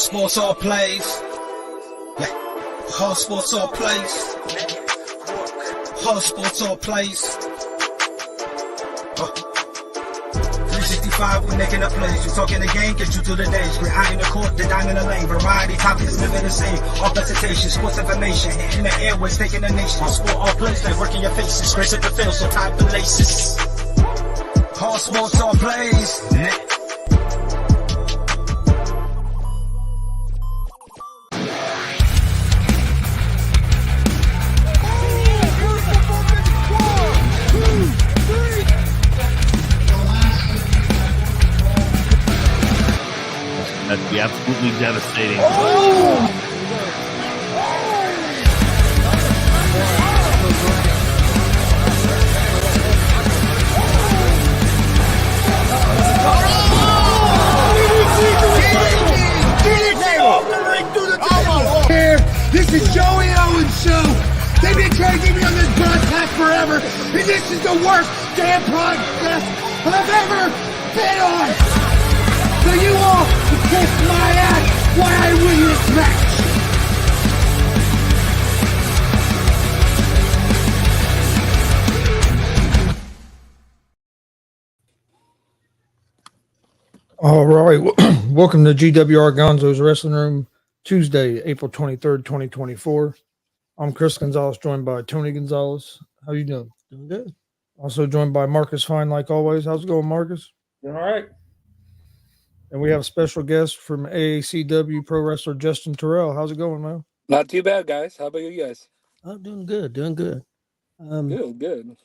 sports all plays. Yeah. Hard sports all plays. Hard sports all plays. 365, we making a plays. You talking the game, get you through the days. We're high in the court, the dime in the lane. Variety topics never the same. All presentation, sports information, hitting the airways, taking the nation. Hard sport all plays, they working your faces. Grace at the field, so tie the laces. Hard sports all plays. That'd be absolutely devastating. This is Joey Owens' show. They've been trying to get me on this broadcast forever, and this is the worst damn podcast I've ever been on. So you all can kiss my ass while I win this match. All right. Welcome to G.W.R. Gonzo's Wrestling Room, Tuesday, April 23rd, 2024. I'm Chris Gonzalez, joined by Tony Gonzalez. How you doing? Doing good. Also joined by Marcus Fine, like always. How's it going, Marcus? Doing all right. And we have a special guest from AACW pro wrestler Juston Terrell. How's it going, man? Not too bad, guys. How about you guys? Oh, doing good. Doing good. Good.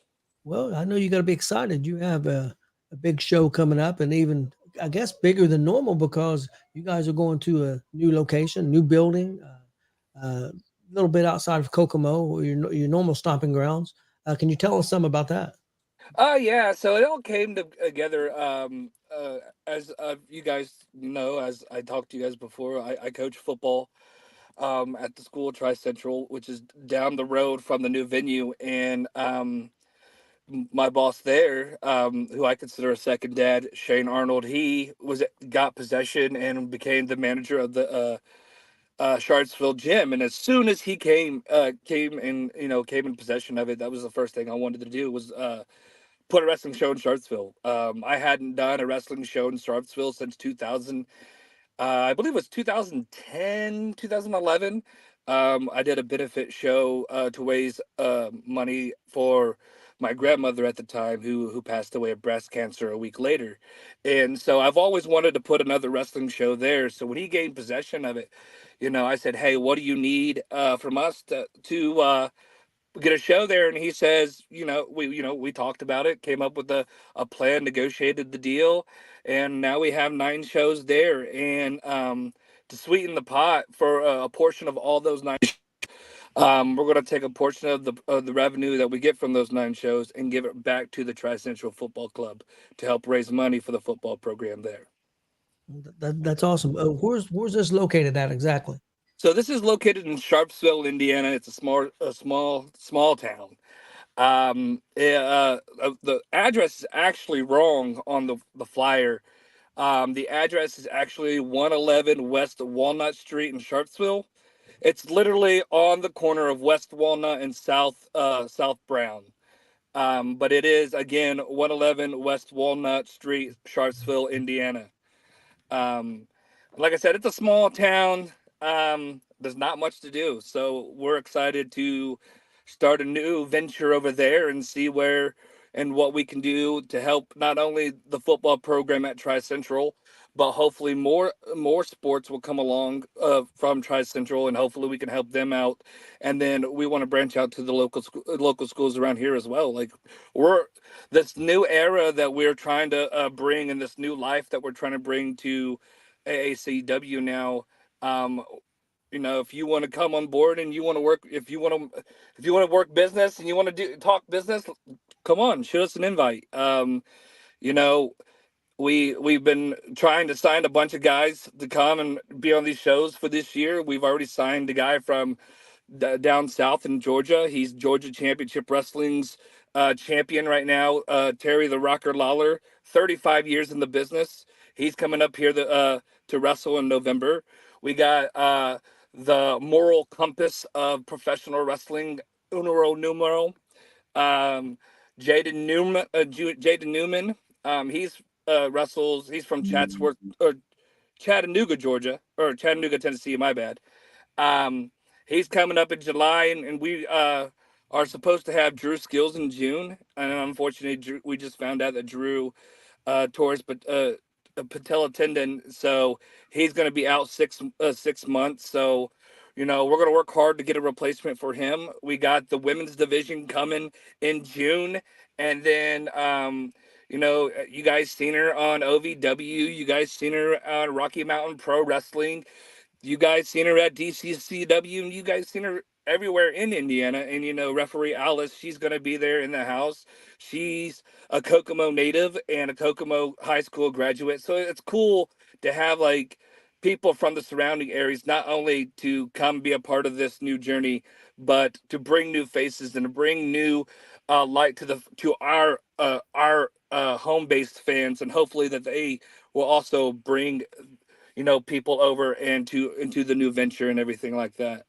Well, I know you got to be excited. You have a big show coming up, and even, I guess, bigger than normal because you guys are going to a new location, new building, a little bit outside of Kokomo, or your normal stomping grounds. Can you tell us something about that? Yeah. So it all came together. As you guys know, as I talked to you guys before, I coach football at the school Tri Central, which is down the road from the new venue, and my boss there, who I consider a second dad, Shane Arnold, he got possession and became the manager of the Sharpsville gym. And as soon as he came in possession of it, that was the first thing I wanted to do was put a wrestling show in Sharpsville. I hadn't done a wrestling show in Sharpsville since 2000. I believe it was 2010, 2011. I did a benefit show to raise money for my grandmother at the time, who passed away of breast cancer a week later. And so I've always wanted to put another wrestling show there. So when he gained possession of it, I said, hey, what do you need from us to get a show there? And he says, we talked about it, came up with a plan, negotiated the deal, and now we have 9 shows there. And to sweeten the pot for a portion of all those 9 we're going to take a portion of the revenue that we get from those 9 shows and give it back to the Tri Central Football Club to help raise money for the football program there. That's awesome. Where's this located at exactly? So this is located in Sharpsville, Indiana. It's a small town. The address is actually wrong on the flyer. The address is actually 111 West Walnut Street in Sharpsville. It's literally on the corner of West Walnut and South Brown. But it is, again, 111 West Walnut Street, Sharpsville, Indiana. Like I said, it's a small town. There's not much to do. So we're excited to start a new venture over there and see where and what we can do to help not only the football program at Tri Central, but hopefully more sports will come along from Tri Central, and hopefully we can help them out. And then we want to branch out to the local schools around here as well. Like, we're this new era that we're trying to bring, and this new life that we're trying to bring to AACW now. If you want to come on board and you want to work, if you want to work business and you want to talk business, come on, shoot us an invite. We've been trying to sign a bunch of guys to come and be on these shows for this year. We've already signed a guy from down south in Georgia. He's Georgia Championship Wrestling's champion right now. Terry the Rocker Lawler, 35 years in the business. He's coming up here to wrestle in November. We got the moral compass of professional wrestling, Unero Numero. Um, Jaden Newman. He's wrestles. He's from Chatsworth or Chattanooga, Georgia, or Chattanooga, Tennessee. My bad. Um, he's coming up in July, and we are supposed to have Drew Skills in June. And unfortunately, we just found out that Drew towards but a patella tendon, so he's going to be out 6 months. So, we're going to work hard to get a replacement for him. We got the women's division coming in June, and then you guys seen her on OVW. You guys seen her on Rocky Mountain Pro Wrestling. You guys seen her at DCCW, and you guys seen her everywhere in Indiana. And referee Alice, she's going to be there in the house. She's a Kokomo native and a Kokomo high school graduate, so it's cool to have like people from the surrounding areas not only to come be a part of this new journey, but to bring new faces and to bring new light to our home based fans, and hopefully that they will also bring people over into the new venture and everything like that.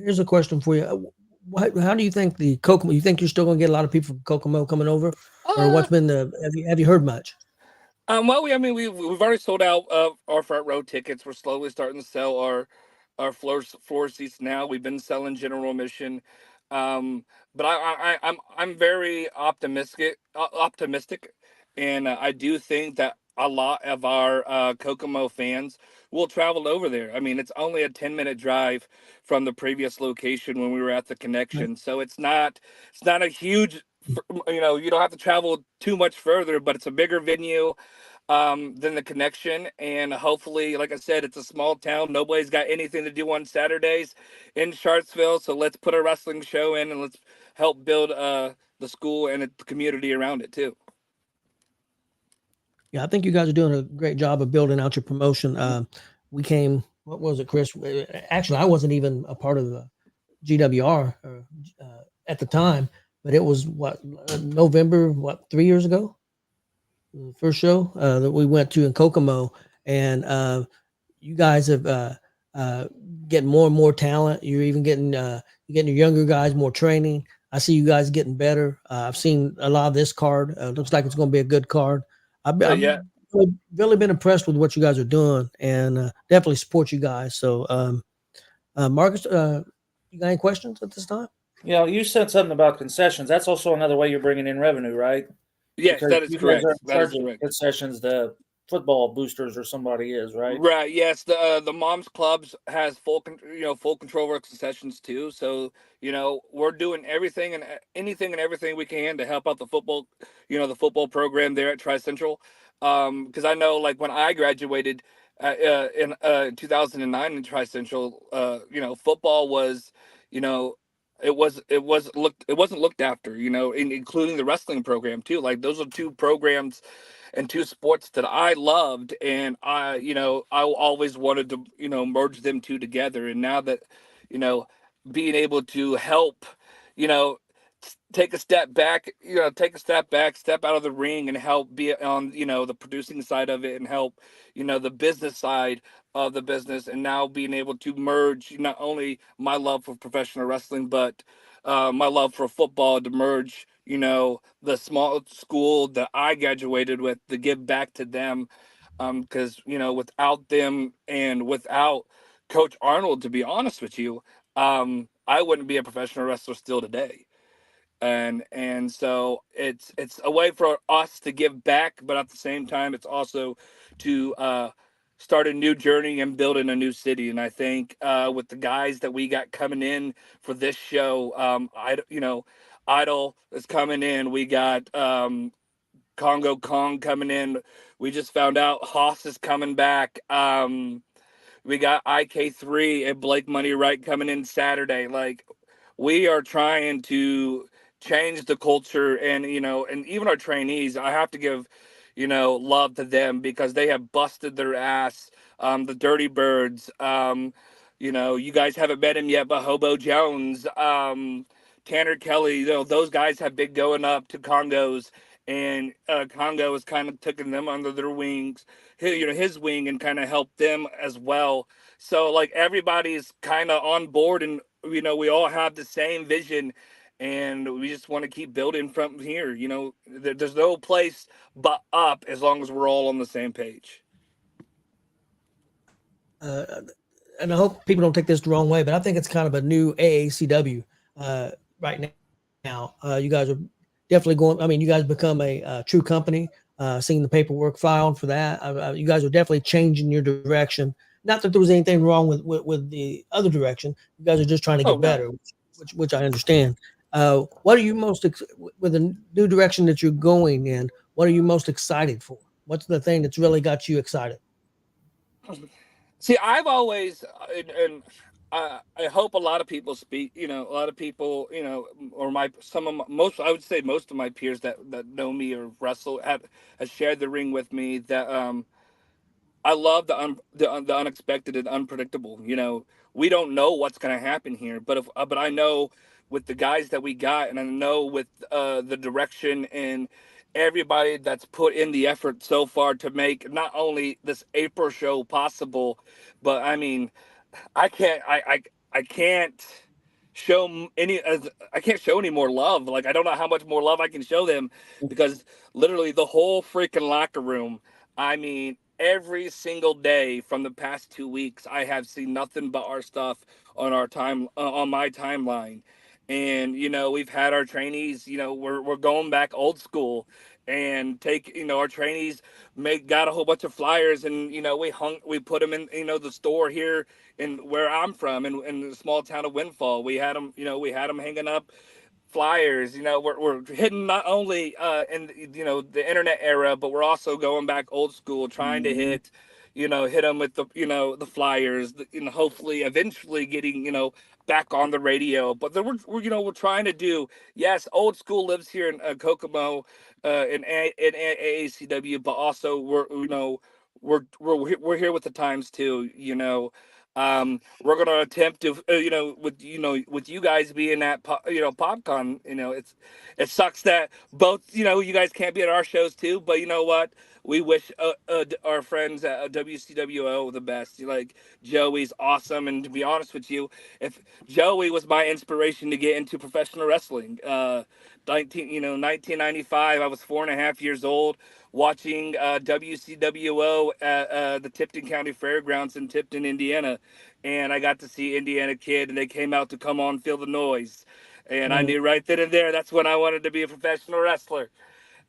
Here's a question for you. How do you think the Kokomo? You think you're still going to get a lot of people from Kokomo coming over, or what's been the? Have you heard much? Well, we've already sold out our front row tickets. We're slowly starting to sell our floor seats now. We've been selling general admission, but I'm very optimistic, and I do think that a lot of our Kokomo fans will travel over there. I mean, it's only a 10-minute drive from the previous location when we were at the Connection, so it's not a huge. You don't have to travel too much further, but it's a bigger venue than the Connection, and hopefully, like I said, it's a small town. Nobody's got anything to do on Saturdays in Sharpsville, so let's put a wrestling show in and let's help build the school and the community around it too. Yeah, I think you guys are doing a great job of building out your promotion. We came, what was it, Chris? Actually, I wasn't even a part of the G.W.R. At the time, but it was November, 3 years ago? The first show that we went to in Kokomo, and you guys have getting more and more talent. You're even getting you're getting your younger guys more training. I see you guys getting better. I've seen a lot of this card. Looks like it's going to be a good card. I've Yeah. really been impressed with what you guys are doing, and definitely support you guys. So, Marcus, you got any questions at this time? Yeah, you said something about concessions. That's also another way you're bringing in revenue, right? Yes, Because that is you correct. guys are in That is charge of correct. concessions, the football boosters or somebody is, right? Right. Yes. The moms clubs has full control over concessions too. So we're doing everything and anything and everything we can to help out the football program there at Tri Central. Because I know like when I graduated in 2009 in Tri Central, football was, you know. It wasn't looked after, including the wrestling program too. Like those are two programs and two sports that I loved, and I always wanted to, merge them two together. And now that, you know, being able to help, you know, take a step back, step out of the ring, and help be on, the producing side of it, and help, the business side of the business, and now being able to merge not only my love for professional wrestling, but my love for football, to merge, the small school that I graduated with, to give back to them. Because, without them and without Coach Arnold, to be honest with you, I wouldn't be a professional wrestler still today. And so it's a way for us to give back, but at the same time, it's also to start a new journey and build in a new city. And I think with the guys that we got coming in for this show, Idol is coming in. We got Congo Kong coming in. We just found out Haas is coming back. We got IK3 and Blake Money Wright coming in Saturday. Like, we are trying to change the culture, and and even our trainees, I have to give love to them, because they have busted their ass. The Dirty Birds, you guys haven't met him yet, but Hobo Jones, Tanner Kelly, those guys have been going up to Congos and Congo has kind of taken them under their wings, his wing, and kind of helped them as well. So like everybody's kind of on board, and we all have the same vision, and we just want to keep building from here. There's no place but up as long as we're all on the same page. And I hope people don't take this the wrong way, but I think it's kind of a new AACW right now. You guys are definitely going. I mean, you guys become a true company. Seeing the paperwork filed for that, you guys are definitely changing your direction. Not that there was anything wrong with the other direction. You guys are just trying to get better, which I understand. What are you most with the new direction that you're going in? What are you most excited for? What's the thing that's really got you excited? See, I've always, and I hope a lot of people speak. A lot of people, or most, I would say most of my peers that know me or wrestle have shared the ring with me. That I love the unexpected and unpredictable. We don't know what's going to happen here, but I know with the guys that we got, and I know with the direction and everybody that's put in the effort so far to make not only this April show possible, but I mean, I can't show I can't show any more love. Like, I don't know how much more love I can show them, because literally the whole freaking locker room, I mean, every single day from the past 2 weeks, I have seen nothing but our stuff on my timeline. And we've had our trainees, we're going back old school, and take our trainees got a whole bunch of flyers, and we put them in the store here in where I'm from, in the small town of Windfall. We had them hanging up flyers. We're hitting not only in the internet era, but we're also going back old school, trying to hit them with the flyers, hopefully eventually getting back on the radio. But then we're trying to do, yes, old school lives here in Kokomo, in AACW, but also we're here with the times too. We're gonna attempt to, with you guys being at PopCon. It sucks that both you guys can't be at our shows too, but you know what? We wish our friends at WCWO the best. Like, Joey's awesome, and to be honest with you, if Joey was my inspiration to get into professional wrestling, 1995, I was 4.5 years old, watching WCWO at the Tipton County Fairgrounds in Tipton, Indiana, and I got to see Indiana Kid, and they came out to "Come On, Feel the Noise," and I knew right then and there that's when I wanted to be a professional wrestler.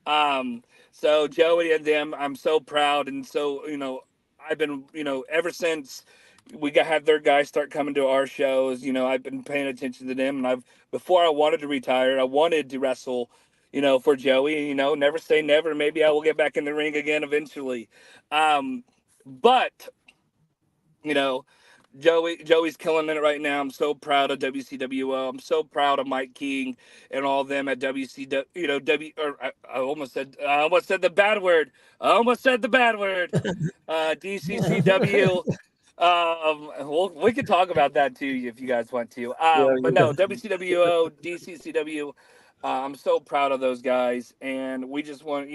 Um, so Joey and them, I'm so proud, and so I've been ever since had their guys start coming to our shows. I've been paying attention to them, and before I wanted to retire, I wanted to wrestle. For Joey, never say never. Maybe I will get back in the ring again eventually. But you know, Joey's killing it right now. I'm so proud of WCWO. I'm so proud of Mike King and all of them at WCW. I almost said the bad word. DCCW. Well, we could talk about that too if you guys want to. But no, WCWO, DCCW. I'm so proud of those guys, and we just want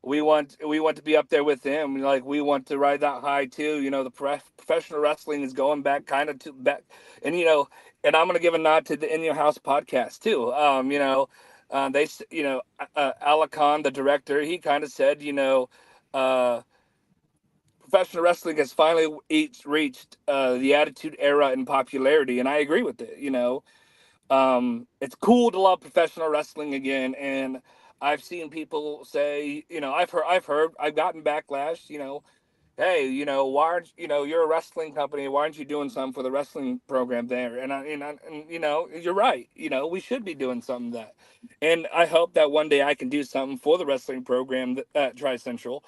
we want to be up there with them. Like, we want to ride that high too. The professional wrestling is going back kind of to back, and and I'm gonna give a nod to the In Your House podcast too. They Alakon, the director, he kind of said, uh, professional wrestling has finally reached the attitude era in popularity, and I agree with it. It's cool to love professional wrestling again, and I've seen people say, I've gotten backlash, hey, why aren't you're a wrestling company, why aren't you doing something for the wrestling program there? And you're right, we should be doing something that, and I hope that one day I can do something for the wrestling program at Tri Central.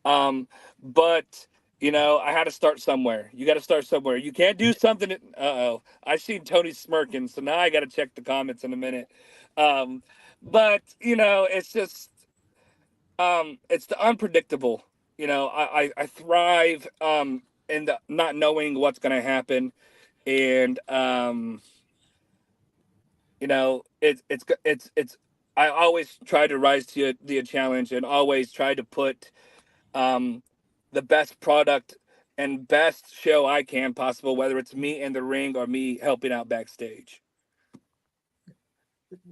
But I had to start somewhere. You got to start somewhere. You can't do something. Uh-oh, I seen Tony smirking, so now I got to check the comments in a minute. But it's just it's the unpredictable. I thrive in the not knowing what's going to happen, and it's I always try to rise to the challenge and always try to put the best product and best show I can possible, whether it's me in the ring or me helping out backstage.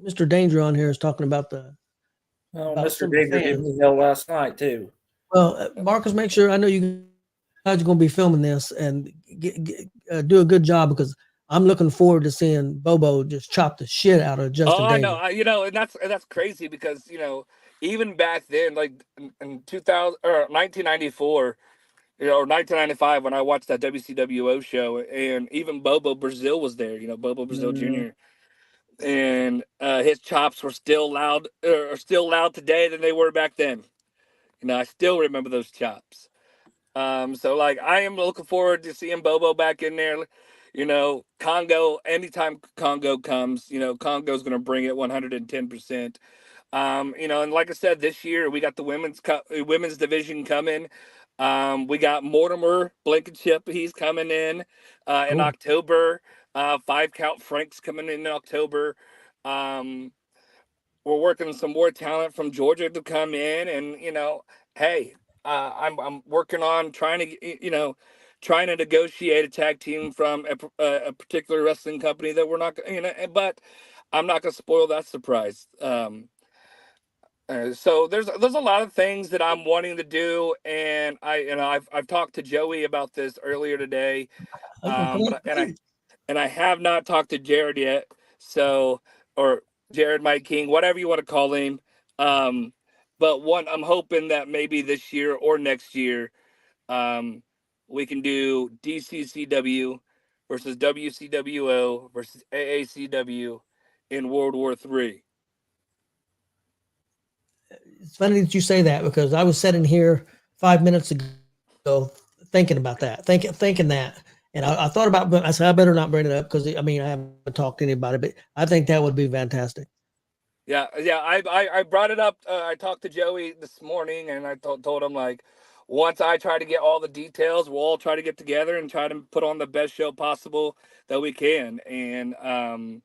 Mr. Danger on here is talking about Oh, about Mr. some of the Danger gave fans. me hell last night too. Well, Marcus, make sure I know you guys are going to be filming this and do a good job because I'm looking forward to seeing Bobo just chop the shit out of Justin Oh, I know, Danger. and that's crazy because even back then, like in 2000 or 1994, or 1995 when I watched that WCWO show, and even Bobo Brazil was there. Bobo Brazil Jr. And his chops were still loud, or still loud today than they were back then. I still remember those chops. So like I am looking forward to seeing Bobo back in there. Congo, anytime Congo comes, Congo's going to bring it 110%. And like I said, this year we got the women's division coming. We got Mortimer Blankenship. He's coming in Cool. October. 5 Count Frank's coming in October. We're working some more talent from Georgia to come in, and hey, I'm working on trying to negotiate a tag team from a particular wrestling company that we're not, but I'm not gonna spoil that surprise. So there's a lot of things that I'm wanting to do, and I've talked to Joey about this earlier today, I was gonna come but up with you. I have not talked to Jared yet. So, or Jared Mike King, whatever you want to call him. But I'm hoping that maybe this year or next year, we can do DCCW versus WCWO versus AACW in World War III. It's funny that you say that because I was sitting here 5 minutes ago thinking about that, thinking that. And I thought about, but I said, I better not bring it up because I haven't talked to anybody, but I think that would be fantastic. Yeah. I brought it up. I talked to Joey this morning, and I told him, like, once I try to get all the details, we'll all try to get together and try to put on the best show possible that we can. And and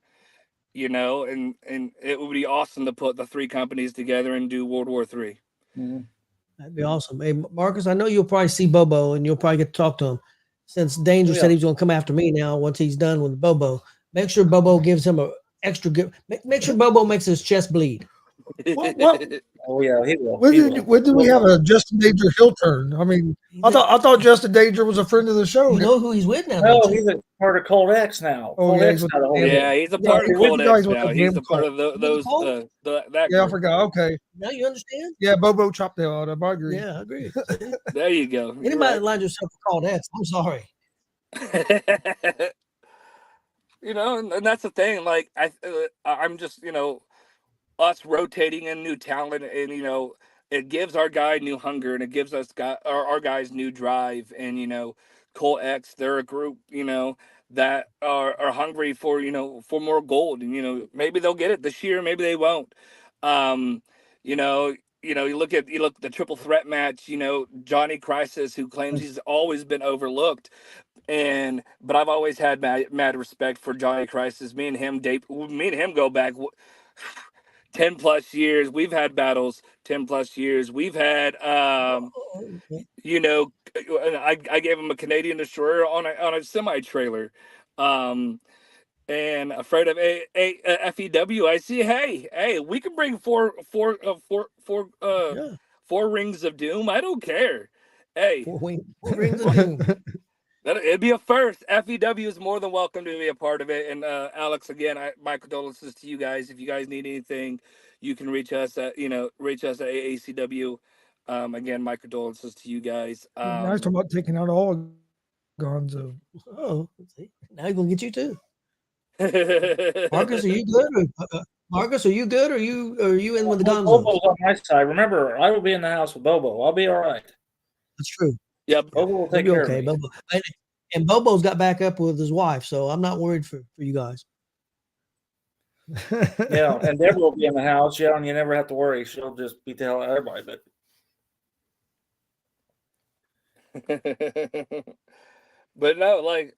it would be awesome to put the three companies together and do World War III. That'd be awesome. Hey, Marcus, I know you'll probably see Bobo and you'll probably get to talk to him. Since Danger said he was going to come after me now, once he's done with Bobo, make sure Bobo gives him a extra good. Make sure Bobo makes his chest bleed. What Oh yeah, he will. when did we have a Justin Danger heel turn? I mean, I thought Justin Danger was a friend of the show. You know who he's with now? No, don't you? he's a part of Cold X now. Oh, Cold yeah, X he's with got a hold the of Yeah, it. he's a Yeah, part of what Cold you guys X with now. the He's damn a part of those Cold? that Yeah, I group. forgot. Okay. Now you understand? Yeah, Bobo chopped the out of. I agree. Yeah, I agree. There you go. You're Anybody right. that lines yourself for called X, I'm sorry. And that's the thing. Like I'm just us rotating in new talent, and it gives our guy new hunger, and it gives our guys new drive. And Cole X, they're a group that are hungry for for more gold, and maybe they'll get it this year, maybe they won't. um you know you look at the triple threat match, Johnny Crisis, who claims he's always been overlooked, but I've always had mad respect for Johnny Crisis. Me and him go back 10 plus years. We've had battles 10 plus years. We've had I gave him a Canadian destroyer on a semi trailer. And afraid of FEW, I see. Hey, we can bring Yeah. four rings of doom. I don't care. Hey, Four rings of doom. it'd be a first. FEW is more than welcome to be a part of it. And Alex, again, my condolences to you guys. If you guys need anything, you can reach us at AACW. Again, my condolences to you guys. Now he's talking about taking out all Gonzo. Oh, see, now he's gonna get you too. Marcus, are you good? Marcus, are you good? Or are you in with the Gonzos? Bobo's on my side. Remember, I will be in the house with Bobo. I'll be all right. That's true. Yep. Bobo will You'll take be care okay, of me. Bobo. And Bobo's got back up with his wife, so I'm not worried for you guys. Yeah, and Deborah will be in the house. Yeah, and you never have to worry. She'll just beat the hell out of everybody. But But no, like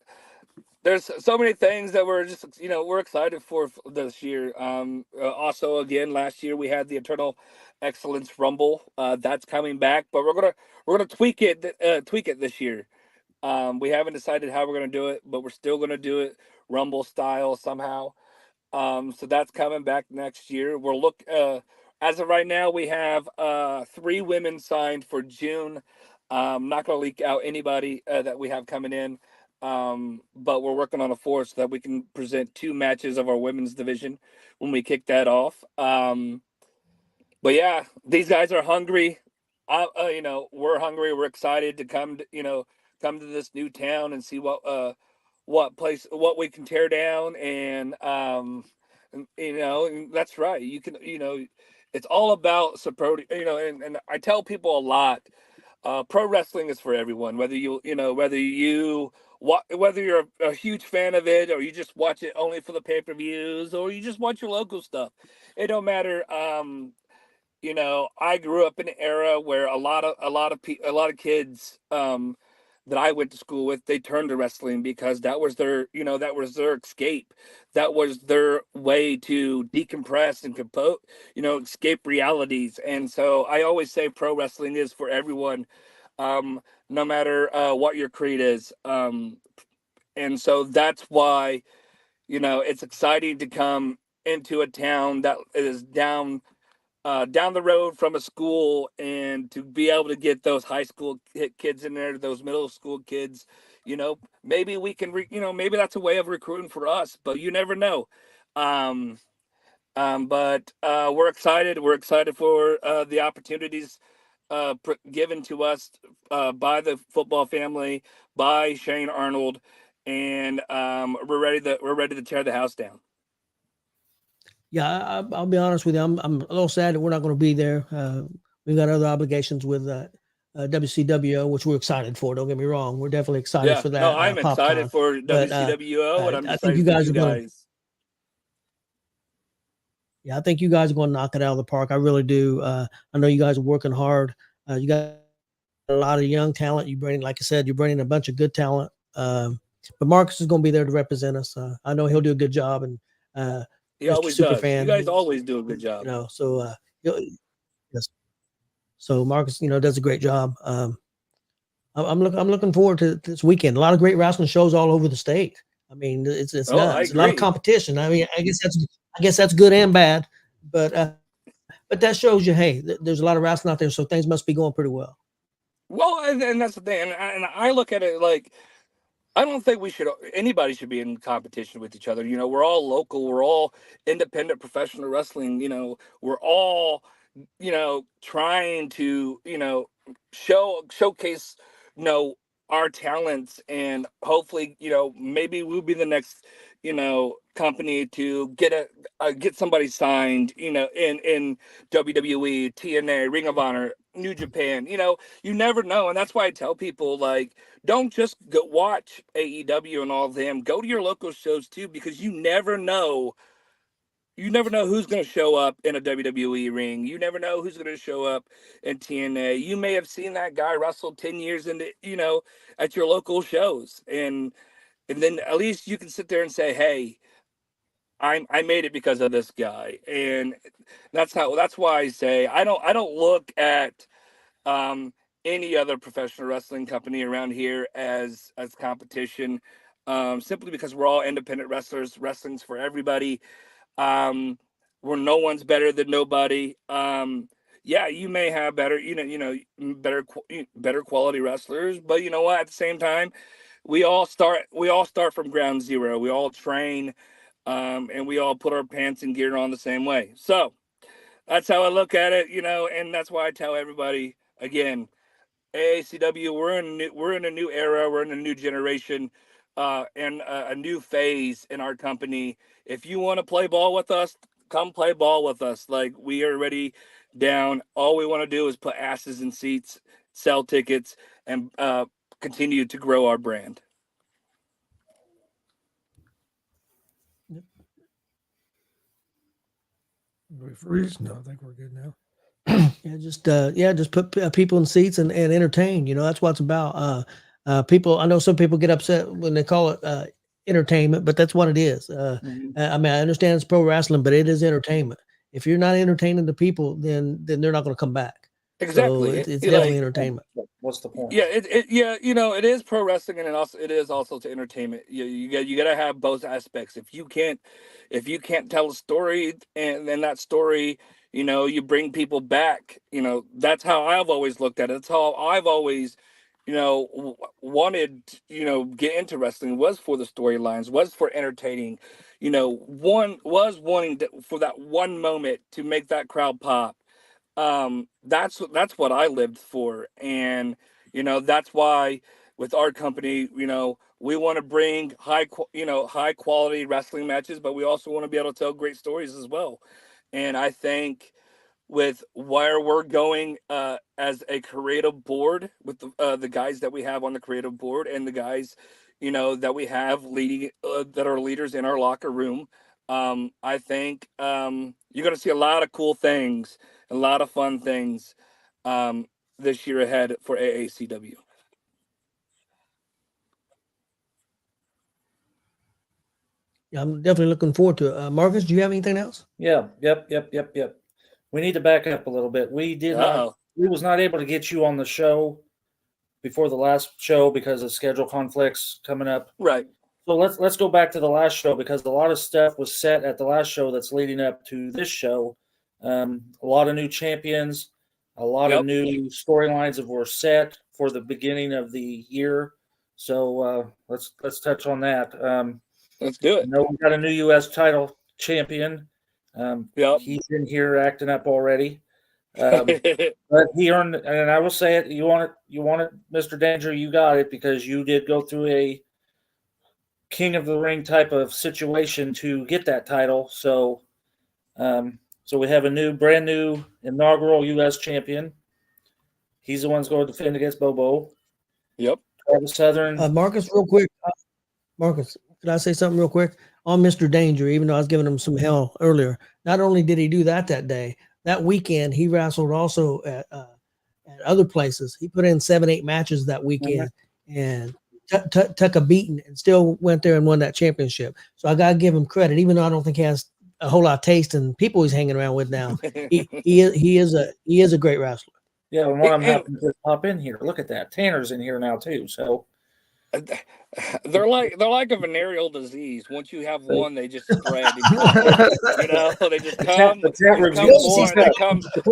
there's so many things that we're just we're excited for this year. Also, again, last year we had the Eternal Excellence Rumble. That's coming back, but we're gonna tweak it this year. We haven't decided how we're gonna do it, but we're still gonna do it Rumble style somehow. So that's coming back next year. As of right now, we have 3 women signed for June. Not going to leak out anybody that we have coming in, but we're working on a 4th so that we can present 2 matches of our women's division when we kick that off. But yeah, these guys are hungry. We're hungry. We're excited to come to this new town and see what we can tear down. And that's right. It's all about support. And I tell people a lot. Pro wrestling is for everyone. Whether whether you're a huge fan of it, or you just watch it only for the pay-per-views, or you just watch your local stuff, it don't matter. I grew up in an era where a lot of kids that I went to school with, they turned to wrestling because that was their escape. That was their way to decompress and escape realities. And so I always say pro wrestling is for everyone, no matter what your creed is. And so that's why, it's exciting to come into a town that is down the road from a school, and to be able to get those high school kids in there, those middle school kids, maybe we can, maybe that's a way of recruiting for us, but you never know. But we're excited. We're excited for the opportunities given to us by the football family, by Shane Arnold, and we're ready to tear the house down. Yeah, I'll be honest with you. I'm a little sad that we're not going to be there. We've got other obligations with WCWO, which we're excited for. Don't get me wrong. We're definitely excited for that. No, I'm excited for WCWO, and I'm I excited think you for guys you are going. guys. Yeah, I think you guys are going to knock it out of the park. I really do. I know you guys are working hard. You got a lot of young talent. Like I said, you're bringing a bunch of good talent. But Marcus is going to be there to represent us. I know he'll do a good job, and he always super does. fan. You guys always do a good job. So yes. So Marcus, does a great job. I'm looking forward to this weekend. A lot of great wrestling shows all over the state. I mean, it's nuts. A lot of competition. I mean, I guess that's good and bad, but that shows you, hey, there's a lot of wrestling out there, so things must be going pretty well. Well, and that's the thing, and I look at it like, I don't think anybody should be in competition with each other. We're all local. We're all independent professional wrestling. We're all, trying to, showcase, our talents, and hopefully, maybe we'll be the next, company to get somebody signed, in WWE, TNA, Ring of Honor, New Japan. You never know. And that's why I tell people, like, don't just go watch AEW and all of them. Go to your local shows too, because you never know. You never know who's going to show up in a WWE ring. You never know who's going to show up in TNA. You may have seen that guy wrestle 10 years into, at your local shows. And then at least you can sit there and say, hey, I made it because of this guy. And that's why I say I don't look at any other professional wrestling company around here as competition, simply because we're all independent wrestlers. Wrestling's for everybody. Where no one's better than nobody. Yeah, you may have better quality wrestlers, but you know what? At the same time, we all start from ground zero. We all train, and we all put our pants and gear on the same way. So that's how I look at it, and that's why I tell everybody again, AACW, we're in a new era, we're in a new generation, and a new phase in our company. If you want to play ball with us, come play ball with us. Like, we are already down. All we want to do is put asses in seats, sell tickets, and continue to grow our brand. No, I think we're good now. Just put people in seats and entertain. That's what it's about. People, I know some people get upset when they call it entertainment, but that's what it is. I mean, I understand it's pro wrestling, but it is entertainment. If you're not entertaining the people, then they're not going to come back. Exactly. So it's You know, definitely entertainment. What's the point? yeah, yeah, you know, it is pro wrestling, and it is also to entertainment. You got to have both aspects. If you can't tell a story, and then that story, you know, you bring people back. You know, that's how I've always looked at it. That's how I've always, you know, wanted, you know, get into wrestling, was for the storylines, was for entertaining. You know, one was wanting for that one moment to make that crowd pop. That's what I lived for. And you know, that's why with our company, you know, we want to bring high quality wrestling matches, but we also want to be able to tell great stories as well. And I think with where we're going as a creative board, with the guys that we have on the creative board, and the guys, you know, that we have leading that are leaders in our locker room, I think you're going to see a lot of cool things, a lot of fun things this year ahead for AACW. Yeah, I'm definitely looking forward to it. Marcus, do you have anything else? Yeah. Yep. We need to back up a little bit. Uh-oh. We was not able to get you on the show before the last show because of schedule conflicts coming up. Right. So let's go back to the last show, because a lot of stuff was set at the last show that's leading up to this show. A lot of new champions, a lot of Yep. new storylines were set for the beginning of the year. So let's touch on that. Let's do I it. know we got a new U.S. title champion. Yep. He's in here acting up already. But he earned, and I will say it. You want it, Mr. Danger. You got it, because you did go through a King of the Ring type of situation to get that title. So we have a brand new inaugural U.S. champion. He's the one's going to defend against Bobo. Yep. Travis Southern. Marcus, real quick. Marcus, could I say something real quick on Mr. Danger? Even though I was giving him some hell earlier, not only did he do that day, that weekend he wrestled also at other places. He put in 7-8 matches that weekend and took a beating and still went there and won that championship. So I gotta give him credit, even though I don't think he has a whole lot of taste in people he's hanging around with now. He is a great wrestler. Yeah, and one of them happened to pop in here. Look at that. Tanner's in here now too. So they're like a venereal disease. Once you have one, they just spread. You know, they just come.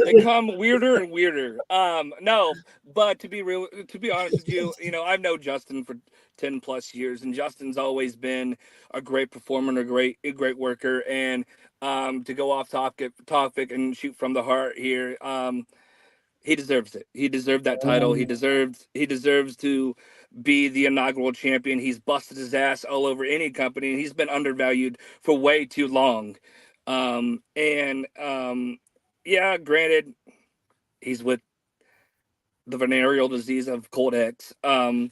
They come weirder and weirder. No, but to be honest with you, you know, I've known Justin for 10 plus years, and Justin's always been a great performer and a great worker. And to go off topic and shoot from the heart here, he deserves it. He deserved that title. He deserves to be the inaugural champion. He's busted his ass all over any company, and he's been undervalued for way too long. Yeah, granted, he's with the venereal disease of cold X. But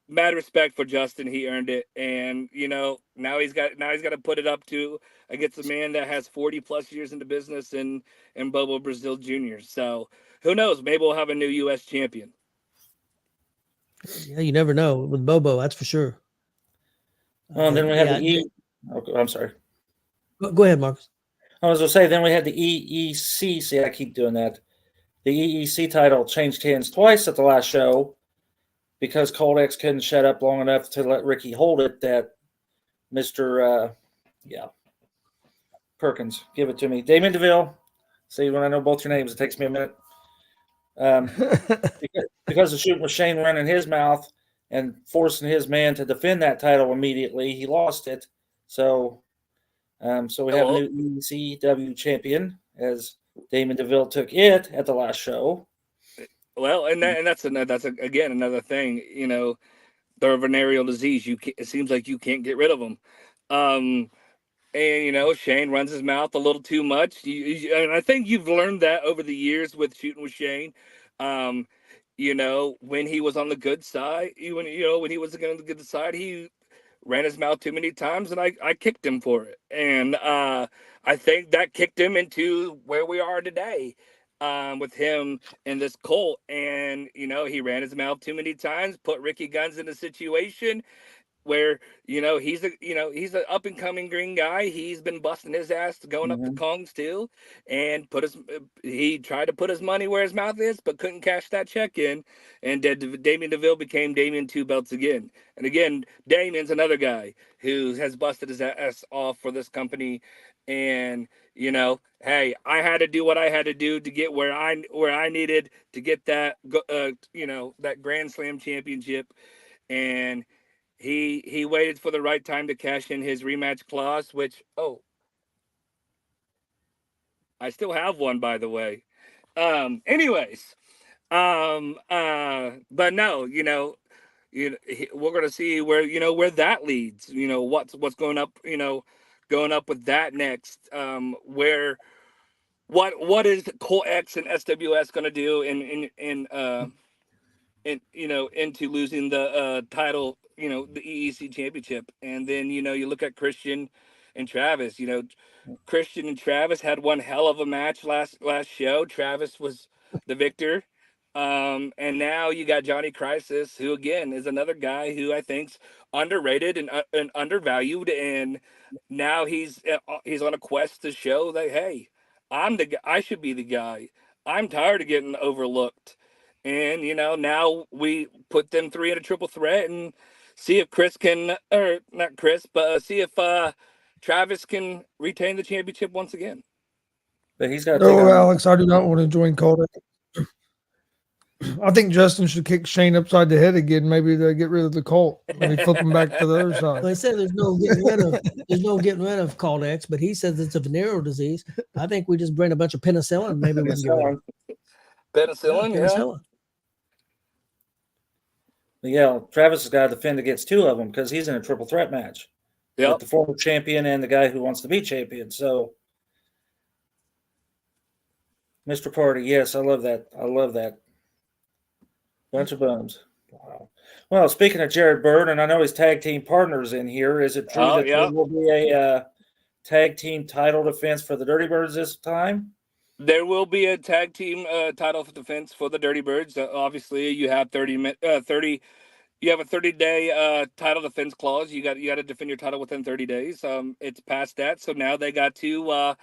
mad respect for Justin. He earned it, and you know, now he's got to put it up to against a man that has 40 plus years in the business and Bobo Brazil Jr. So who knows? Maybe we'll have a new U.S. champion. Yeah, you never know with Bobo. That's for sure. Well, then we have Okay, I'm sorry. Go ahead, Marcus. I was going to say, then we had the EEC. See, I keep doing that. The EEC title changed hands twice at the last show because Cold X couldn't shut up long enough to let Ricky hold it. That Mr. Perkins, give it to me. Damon DeVille. See, when I know both your names, it takes me a minute. Because of shooting with Shane running his mouth and forcing his man to defend that title immediately, he lost it. So we have a new ECW champion, as Damon DeVille took it at the last show. Well, and that's again another thing. You know, they're a venereal disease. It seems like you can't get rid of them. And you know, Shane runs his mouth a little too much. And I think you've learned that over the years with shooting with Shane. You know, when he was on the good side, when he was on the good side, he ran his mouth too many times, and I kicked him for it. And I think that kicked him into where we are today. with him in this cult. And, he ran his mouth too many times, put Ricky Guns in a situation where he's an up and coming green guy. He's been busting his ass going up the Kongs too, and he tried to put his money where his mouth is, but couldn't cash that check in. And Damien DeVille became Damien Two Belts again. And again, Damien's another guy who has busted his ass off for this company. And hey, I had to do what I had to do to get where I needed to get that that Grand Slam championship. And he waited for the right time to cash in his rematch clause, which I still have one, by the way. Anyways, but no, we're gonna see where that leads. What's going up, going up with that next. What is Colt X and SWS gonna do into losing the title, the EEC championship. And then, you look at Christian and Travis. Christian and Travis had one hell of a match last show. Travis was the victor. And now you got Johnny Crisis, who again is another guy who I think's underrated and undervalued. And now he's on a quest to show that, hey, I should be the guy. I'm tired of getting overlooked. And now we put them three in a triple threat and see if Chris can, or not Chris, but see if Travis can retain the championship once again. But he's got. No, Alex, I do not want to join Colt. I think Justin should kick Shane upside the head again. Maybe they'll get rid of the Colt. Maybe flip him back to the other side. Well, he said there's no getting rid of Colt X, but he says it's a venereal disease. I think we just bring a bunch of penicillin. Maybe we can get rid of it. Penicillin, penicillin. Yeah, Travis has got to defend against two of them because he's in a triple threat match. Yep. With the former champion and the guy who wants to be champion. So, Mr. Party, yes, I love that. Bunch of bums. Wow. Well, speaking of Jared Bird, and I know his tag team partners in here, is it true that there will be a tag team title defense for the Dirty Birds this time? There will be a tag team title defense for the Dirty Birds. Obviously, you have 30. You have a 30-day title defense clause. You got to defend your title within 30 days. It's past that, so now they got to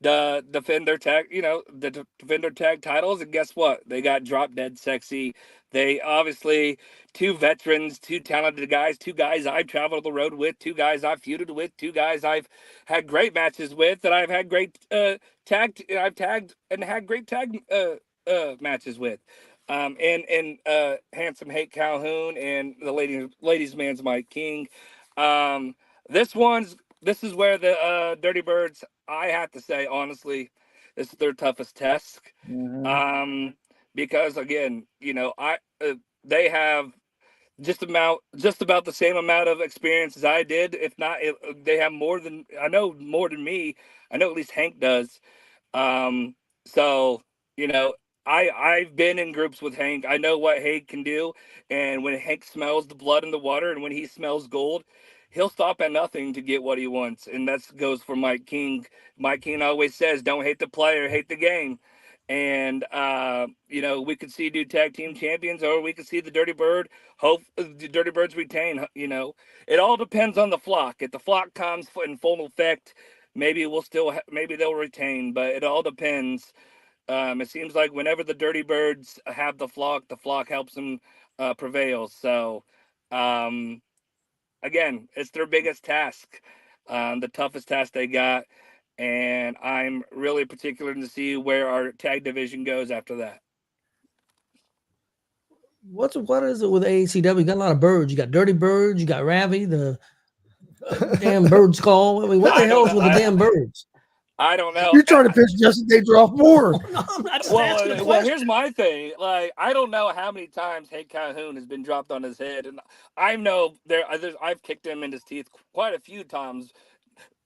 defend their tag. Defend their tag titles. And guess what? They got Drop Dead Sexy. They obviously two veterans, two talented guys, two guys I've traveled the road with, two guys I've feuded with, two guys I've had great matches with, that I've had great tagged and had great tag matches with. And Handsome Hate Calhoun and the ladies man's Mike King. This is where the Dirty Birds, I have to say honestly, this is their toughest test. Mm-hmm. Because again, they have just about the same amount of experience as I did. If not, they have more than me. I know at least Hank does. So I've been in groups with Hank. I know what Hank can do. And when Hank smells the blood in the water and when he smells gold, he'll stop at nothing to get what he wants. And that goes for Mike King. Mike King always says, don't hate the player, hate the game. And, we could see new tag team champions, or we could see the Dirty Bird. Hope the Dirty Birds retain, It all depends on the flock. If the flock comes in full effect, maybe maybe they'll retain, but it all depends. It seems like whenever the Dirty Birds have the flock helps them prevail. So, again, it's their biggest task, the toughest task they got. And I'm really particular to see where our tag division goes after that. What is it with AACW? You got a lot of birds. You got Dirty Birds. You got Ravi, the damn Bird's Call. I mean, what the hell is with the damn birds? I don't know. You're trying to piss Justin Danger off more. No, I'm not just asking a question. Well, here's my thing. Like, I don't know how many times Hank Calhoun has been dropped on his head, and I know I've kicked him in his teeth quite a few times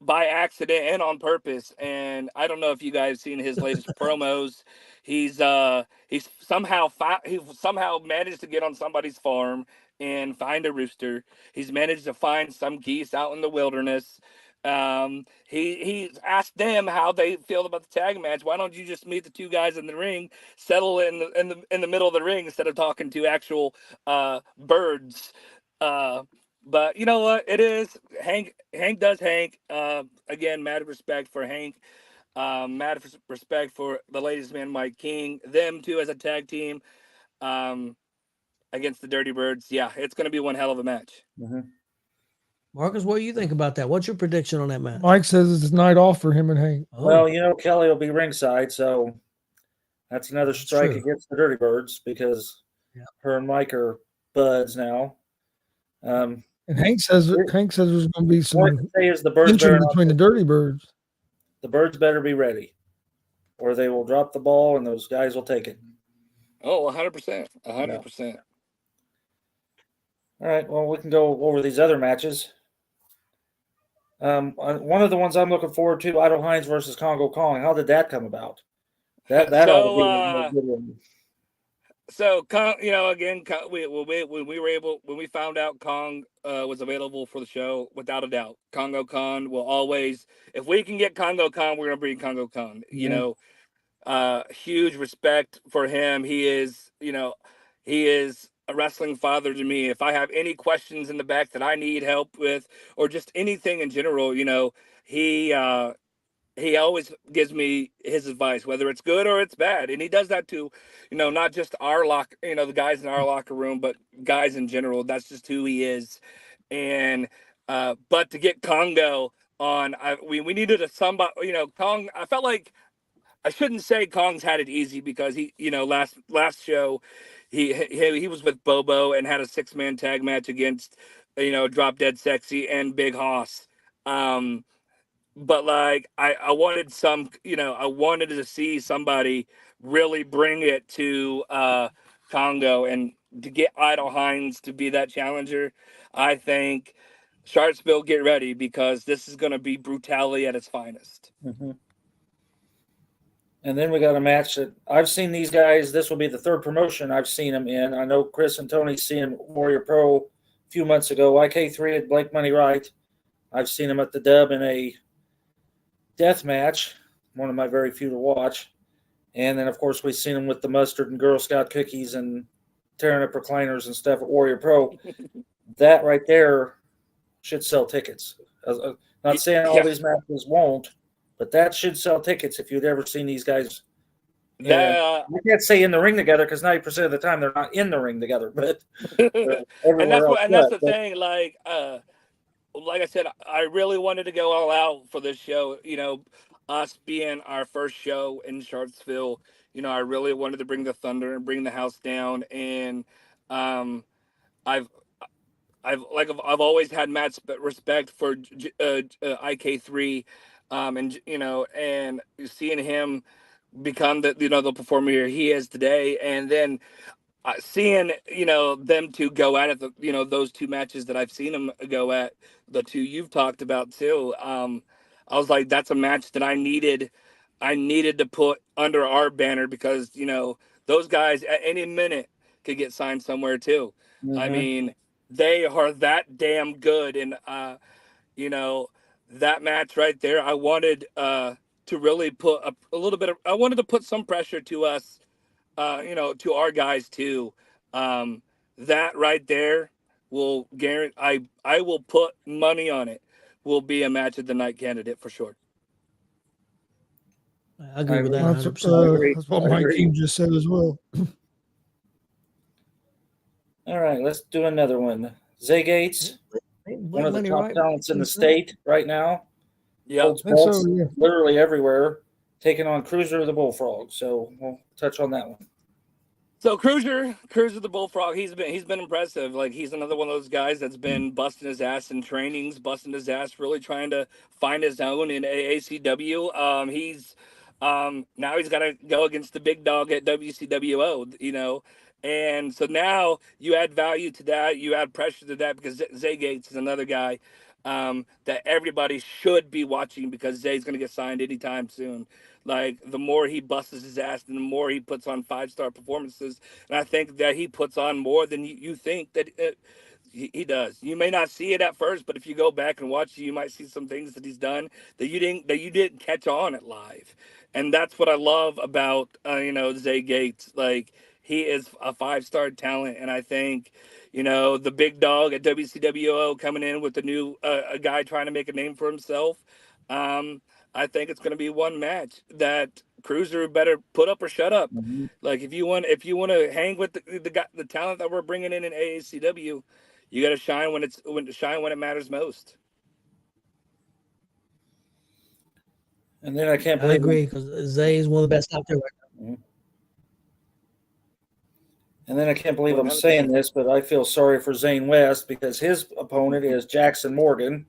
by accident and on purpose. And I don't know if you guys seen his latest promos. He's somehow managed to get on somebody's farm and find a rooster. He's managed to find some geese out in the wilderness. He asked them how they feel about the tag match. Why don't you just meet the two guys in the ring, settle in the middle of the ring instead of talking to actual birds? But you know what? It is Hank. Hank does Hank. Again, mad respect for Hank. Mad respect for the ladies' man Mike King. Them two as a tag team against the Dirty Birds. Yeah, it's going to be one hell of a match. Mm-hmm. Marcus, what do you think about that? What's your prediction on that match? Mike says it's night off for him and Hank. Oh, Well, Kelly will be ringside, so that's another strike true. against the Dirty Birds because her and Mike are buds now. And Hank says there's going to be some All I can say is the Birds tension between the Dirty Birds. The Birds better be ready, or they will drop the ball and those guys will take it. Oh, 100%. 100%. All right, well, we can go over these other matches. One of the ones I'm looking forward to, Idle Hines versus Congo Kong. How did that come about? That So, ought to be a good one. So, again, when we found out Kong was available for the show, without a doubt, Congo Kong will always, if we can get Congo Kong, we're gonna bring Congo Kong. Huge respect for him. He is a wrestling father to me. If I have any questions in the back that I need help with, or just anything in general, he always gives me his advice, whether it's good or it's bad. And he does that to, not just the guys in our locker room, but guys in general. That's just who he is. And, but to get Congo on, we needed somebody, Kong, I felt like, I shouldn't say Kong's had it easy because he, last show, he was with Bobo and had a 6-man tag match against, Drop Dead Sexy and Big Hoss. But like I wanted I wanted to see somebody really bring it to Congo, and to get Idle Hines to be that challenger. I think Sharpsville, get ready, because this is going to be brutality at its finest. Mm-hmm. And then we got a match that I've seen these guys. This will be the third promotion I've seen them in. I know Chris and Tony seen Warrior Pro a few months ago. IK3 at Blake Money Right. I've seen them at the Dub in a death match, one of my very few to watch. And then, of course, we've seen them with the mustard and Girl Scout cookies and tearing up recliners and stuff at Warrior Pro. That right there should sell tickets. Not saying all these matches won't, but that should sell tickets if you'd ever seen these guys. I can't say in the ring together because 90% of the time they're not in the ring together. But and that's the thing. Like I said, I really wanted to go all out for this show. Us being our first show in Sharpsville, I really wanted to bring the thunder and bring the house down. And I've always had mad respect for IK3, and seeing him become the performer he is today, and then seeing them two go at it, those two matches that I've seen them go at, the two you've talked about too. I was like, that's a match that I needed to put under our banner, because those guys at any minute could get signed somewhere too. Mm-hmm. I mean, they are that damn good, and that match right there, I wanted to really put a little bit of, I wanted to put some pressure to us, to our guys too. That right there will guarantee, I will put money on it, will be a match of the night candidate for sure. I agree with that. That's what Mike King just said as well. All right, let's do another one. Zay Gates, one of the top talents in the state right now. Yeah, holds belts literally everywhere, taking on Cruiser the Bullfrog. So we'll touch on that one. So Cruiser the Bullfrog, he's been impressive. Like, he's another one of those guys that's been busting his ass in trainings, busting his ass, really trying to find his own in AACW. He's now he's got to go against the big dog at WCWO, and so now you add value to that, you add pressure to that, because Zay Gates is another guy that everybody should be watching, because Zay's going to get signed anytime soon. Like, the more he busts his ass, and the more he puts on 5-star performances, and I think that he puts on more than you think that He does. You may not see it at first, but if you go back and watch, you might see some things that he's done that you didn't catch on at live, and that's what I love about Zay Gates. Like, he is a 5-star talent, and I think the big dog at WCWO coming in with a guy trying to make a name for himself. I think it's going to be one match that Cruiser better put up or shut up. Mm-hmm. Like, if you want to hang with the talent that we're bringing in AACW, you got to shine when it matters most. And then I can't I believe agree, because Zay is one of the best out there right now. Mhm. And then I can't believe I'm 100%. saying this, but I feel sorry for Zane West because his opponent is Jackson Morgan.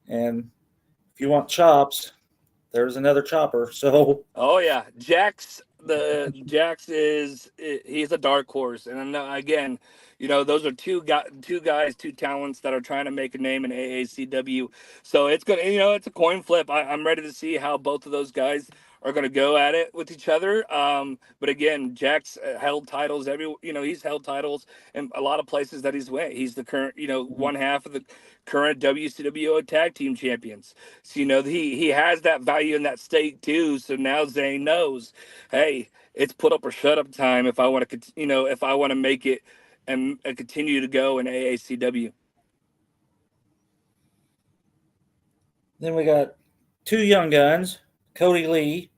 And if you want chops, there's another chopper. So, Oh yeah, Jax he's a dark horse, and again, those are two guys, two talents that are trying to make a name in AACW. So it's it's a coin flip. I'm ready to see how both of those guys are going to go at it with each other. But again, Jax held titles he's held titles in a lot of places that he's went. He's the current, one half of the current WCWO tag team champions. So, he has that value in that stake too. So now Zane knows, hey, it's put up or shut up time if I want to, if I want to make it and continue to go in AACW. then we got two young guns, Cody Lee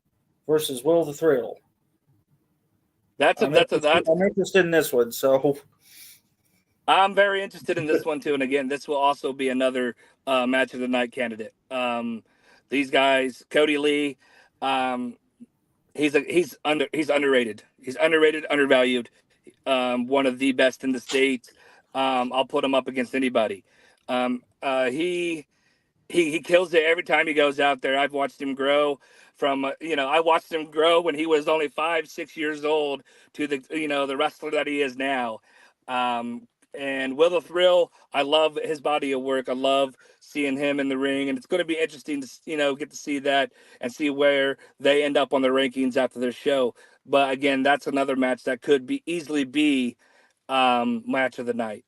versus Will the Thrill. I'm interested in this one. So, I'm very interested in this one too. And again, this will also be another match of the night candidate. These guys, Cody Lee, he's underrated. He's underrated, undervalued. One of the best in the state. I'll put him up against anybody. He kills it every time he goes out there. I've watched him grow from I watched him grow when he was only 5-6 years old to the wrestler that he is now. And Will the Thrill, I love his body of work. I love seeing him in the ring, and it's going to be interesting to get to see that and see where they end up on the rankings after their show. But again, that's another match that could easily be match of the night.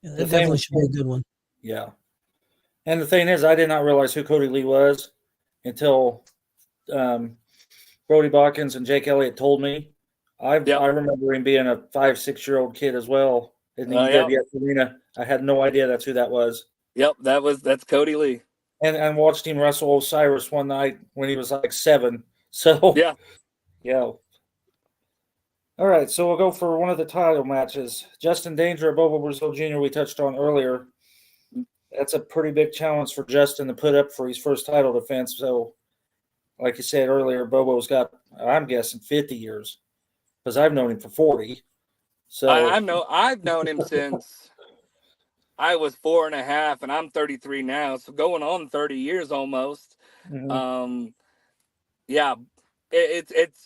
Yeah, that definitely should be a good one. Yeah. And the thing is, I did not realize who Cody Lee was until Brody Botkins and Jake Elliott told me. I remember him being a 5-6-year-old kid as well in the EWS arena. I had no idea that's who that was. Yep, that's Cody Lee. And watched him wrestle Osiris one night when he was like 7. So yeah. All right, so we'll go for one of the title matches. Justin Danger, Bobo Brazil Jr. we touched on earlier. That's a pretty big challenge for Justin to put up for his first title defense. So, like you said earlier, Bobo's got, I'm guessing, 50 years because I've known him for 40. So I've known him since I was 4.5, and I'm 33 now, so going on 30 years almost. Mm-hmm. It's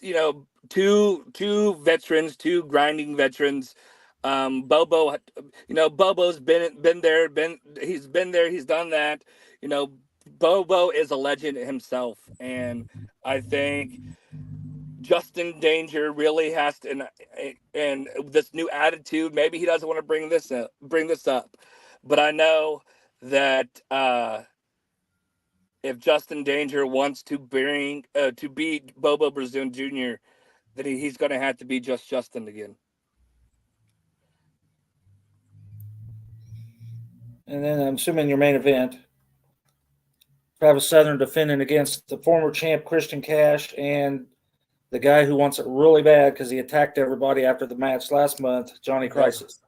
two veterans, two grinding veterans. Bobo's been there, he's done that. Bobo is a legend himself, and I think Justin Danger really has to, and this new attitude, maybe he doesn't want to bring this up, but I know that if Justin Danger wants to beat Bobo Brazil Jr., then he's going to have to be just Justin again. And then I'm assuming your main event, Travis Southern defending against the former champ Christian Cash and the guy who wants it really bad because he attacked everybody after the match last month, Johnny Crisis.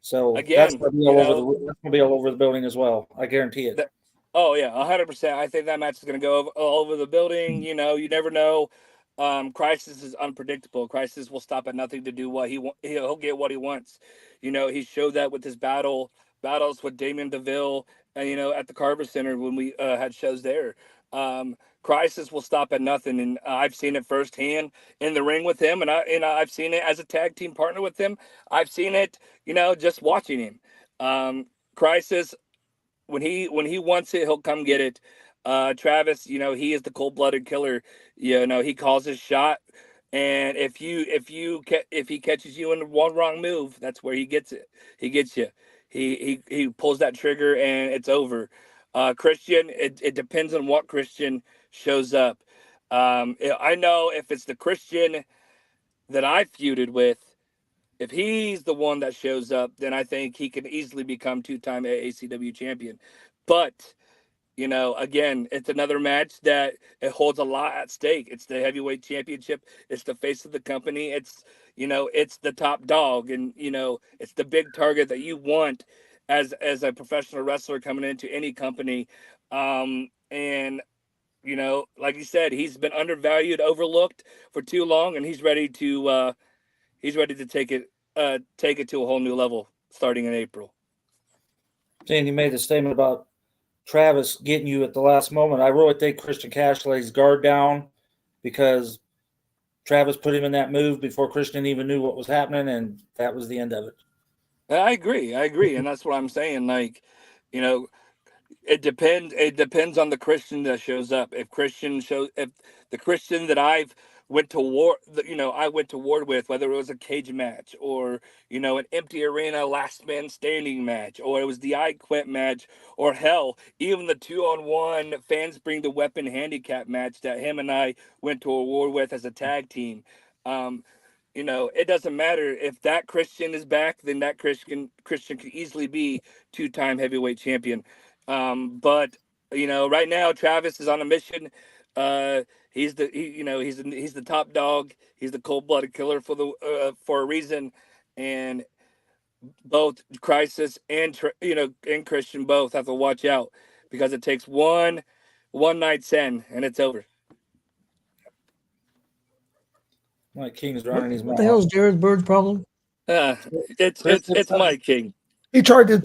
So again, that's going to be all over the building as well. I guarantee it. Oh yeah, 100%. I think that match is going to go all over the building. You never know. Crisis is unpredictable. Crisis will stop at nothing to do what he'll get what he wants. He showed that with his battles with Damien DeVille, and at the Carver Center when we had shows there. Crisis will stop at nothing, and I've seen it firsthand in the ring with him, and I've seen it as a tag team partner with him. I've seen it, just watching him. Crisis, when he wants it, he'll come get it. Travis, he is the cold-blooded killer. He calls his shot, And if he catches you in one wrong move, that's where he gets it. He gets you. He pulls that trigger and it's over. Christian, it depends on what Christian shows up. I know if it's the Christian that I feuded with, if he's the one that shows up, then I think he can easily become 2-time AACW champion. But again, it's another match that it holds a lot at stake. It's the heavyweight championship. It's the face of the company. It's the top dog, and it's the big target that you want as a professional wrestler coming into any company. And like you said, he's been undervalued, overlooked for too long, and he's ready to take it to a whole new level starting in April. Danny made a statement about Travis getting you at the last moment. I really think Christian Cash laid his guard down because Travis put him in that move before Christian even knew what was happening, and that was the end of it. I agree, and that's what I'm saying. Like, it depends on the Christian that shows up. If the Christian that I went to war with, whether it was a cage match or an empty arena last man standing match, or it was the I Quit match, or hell, even the 2-on-1 fans bring the weapon handicap match that him and I went to a war with as a tag team. It doesn't matter if that Christian is back, then that Christian could easily be 2-time heavyweight champion. But right now Travis is on a mission. He's the top dog. He's the cold-blooded killer for a reason. And both Crisis and Christian both have to watch out because it takes one night stand and it's over. Mike King's running his mouth. What the hell is Jared Bird's problem? It's Mike King. He tried to.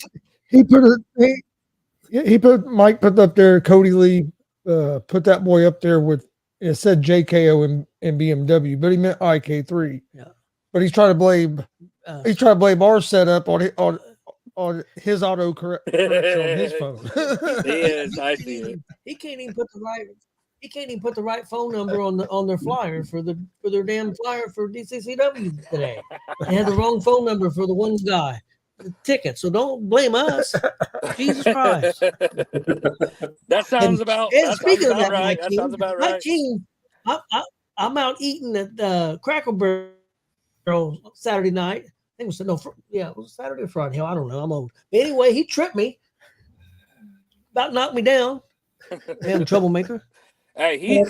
Mike put up there. Cody Lee put that boy up there with. It said JKO and BMW, but he meant IK3. Yeah. But he's trying to blame. He's trying to blame our setup on his auto correction on his phone. He is. I see it. He can't even put the right phone number on their flyer for their damn flyer for DCCW today. They had the wrong phone number for the one guy. The ticket. So don't blame us. Jesus Christ. That sounds about right. That sounds about right. Mike King, I'm out eating at Cracker Barrel Saturday night. I think it was Saturday or Friday. Hell, I don't know. I'm old. But anyway, he tripped me. About knocked me down. Damn troublemaker. Hey,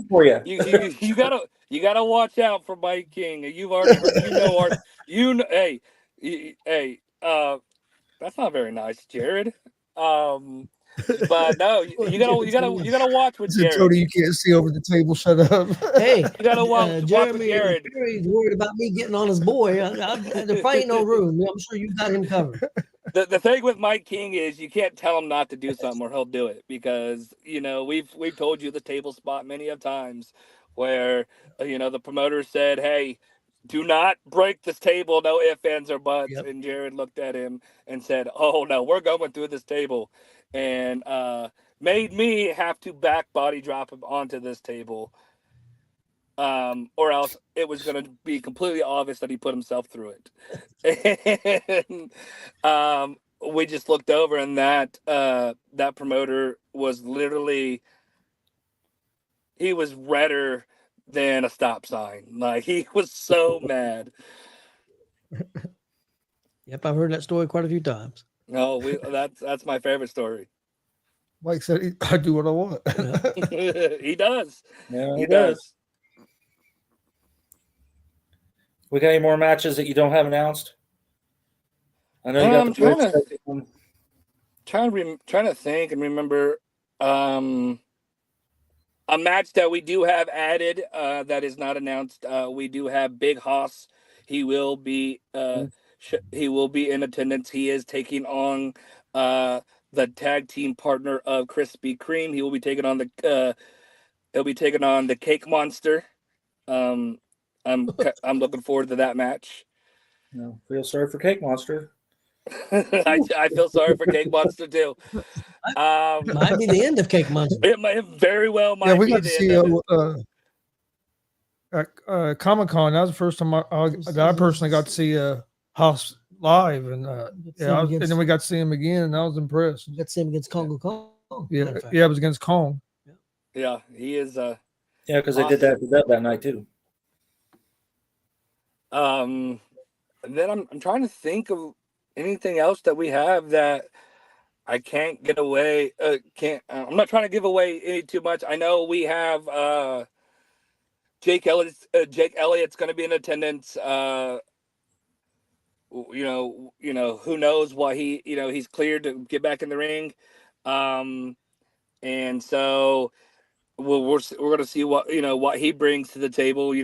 for you. You gotta watch out for Mike King. You've already that's not very nice, Jared. But no, you gotta watch with Jared. Cody, you can't see over the table. Shut up. Hey, you gotta watch with Jared. Jerry's worried about me getting on his boy. There probably ain't no room. I'm sure you got him covered. The thing with Mike King is you can't tell him not to do something or he'll do it because we've told you the table spot many of times where the promoter said, "Hey, do not break this table, no ifs, ands, or buts." Yep. And Jared looked at him and said, "Oh no, we're going through this table," and made me have to back body drop him onto this table, or else it was going to be completely obvious that he put himself through it. And we just looked over, and that promoter was literally, he was redder than a stop sign. Like, he was so mad. Yep, I've heard that story quite a few times. No, that's my favorite story. Mike said, "I do what I want." Yeah. He does. Yeah, he does. We got any more matches that you don't have announced? I know you got I'm trying to think and remember. A match that we do have added that is not announced. We do have Big Hoss. He will be in attendance. He is taking on the tag team partner of Krispy Kreme. He will be taking on the Cake Monster. I'm looking forward to that match. Feel sorry for Cake Monster. I feel sorry for Cake Monster too. Might be the end of Cake Monster. It very well might. Yeah, we be got to see. at Comic-Con. That was the first time that I personally got to see Haas live, and and then we got to see him again, and I was impressed. You got to see him against Congo Kong. Yeah, it was against Kong. Yeah, he is. Yeah, because they did that night too. And then I'm trying to think of anything else that we have that I can't get away. I'm not trying to give away any too much. I know we have Jake Elliott's going to be in attendance. Who knows what he's cleared to get back in the ring. And so we're going to see what he brings to the table,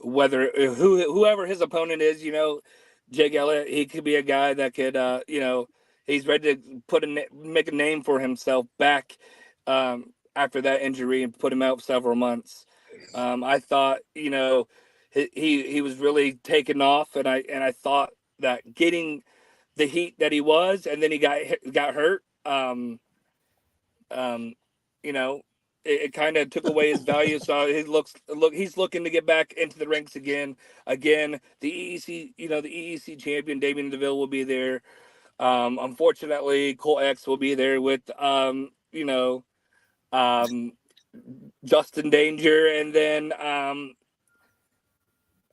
whether whoever his opponent is, Jake Elliott, he could be a guy that could, he's ready to make a name for himself back after that injury and put him out several months. I thought, he was really taken off, and I thought that getting the heat that he was, and then he got hurt. It kind of took away his value. So he's looking to get back into the ranks again. Again, the EEC champion Damien Deville will be there. Unfortunately, Cole X will be there with Justin Danger, and then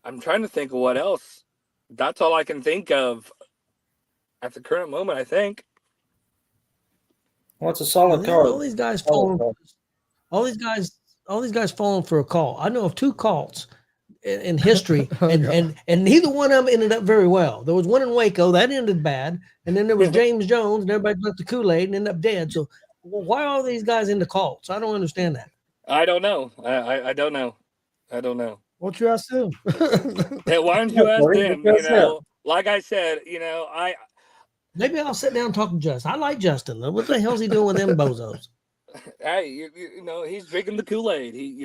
I'm trying to think of what else. That's all I can think of at the current moment, I think. Well, it's a solid card. All these guys falling. All these guys falling for a call. I know of 2 calls in history, and neither one of them ended up very well. There was one in Waco that ended bad, and then there was James Jones, and everybody drank the Kool-Aid and ended up dead. So why are all these guys into calls? I don't understand that. I don't know. I don't know. I don't know. Why don't you ask them? Hey, why don't you ask them? Like I said, maybe I'll sit down and talk to Justin. I like Justin. What the hell's he doing with them bozos? Hey, he's drinking the Kool-Aid. He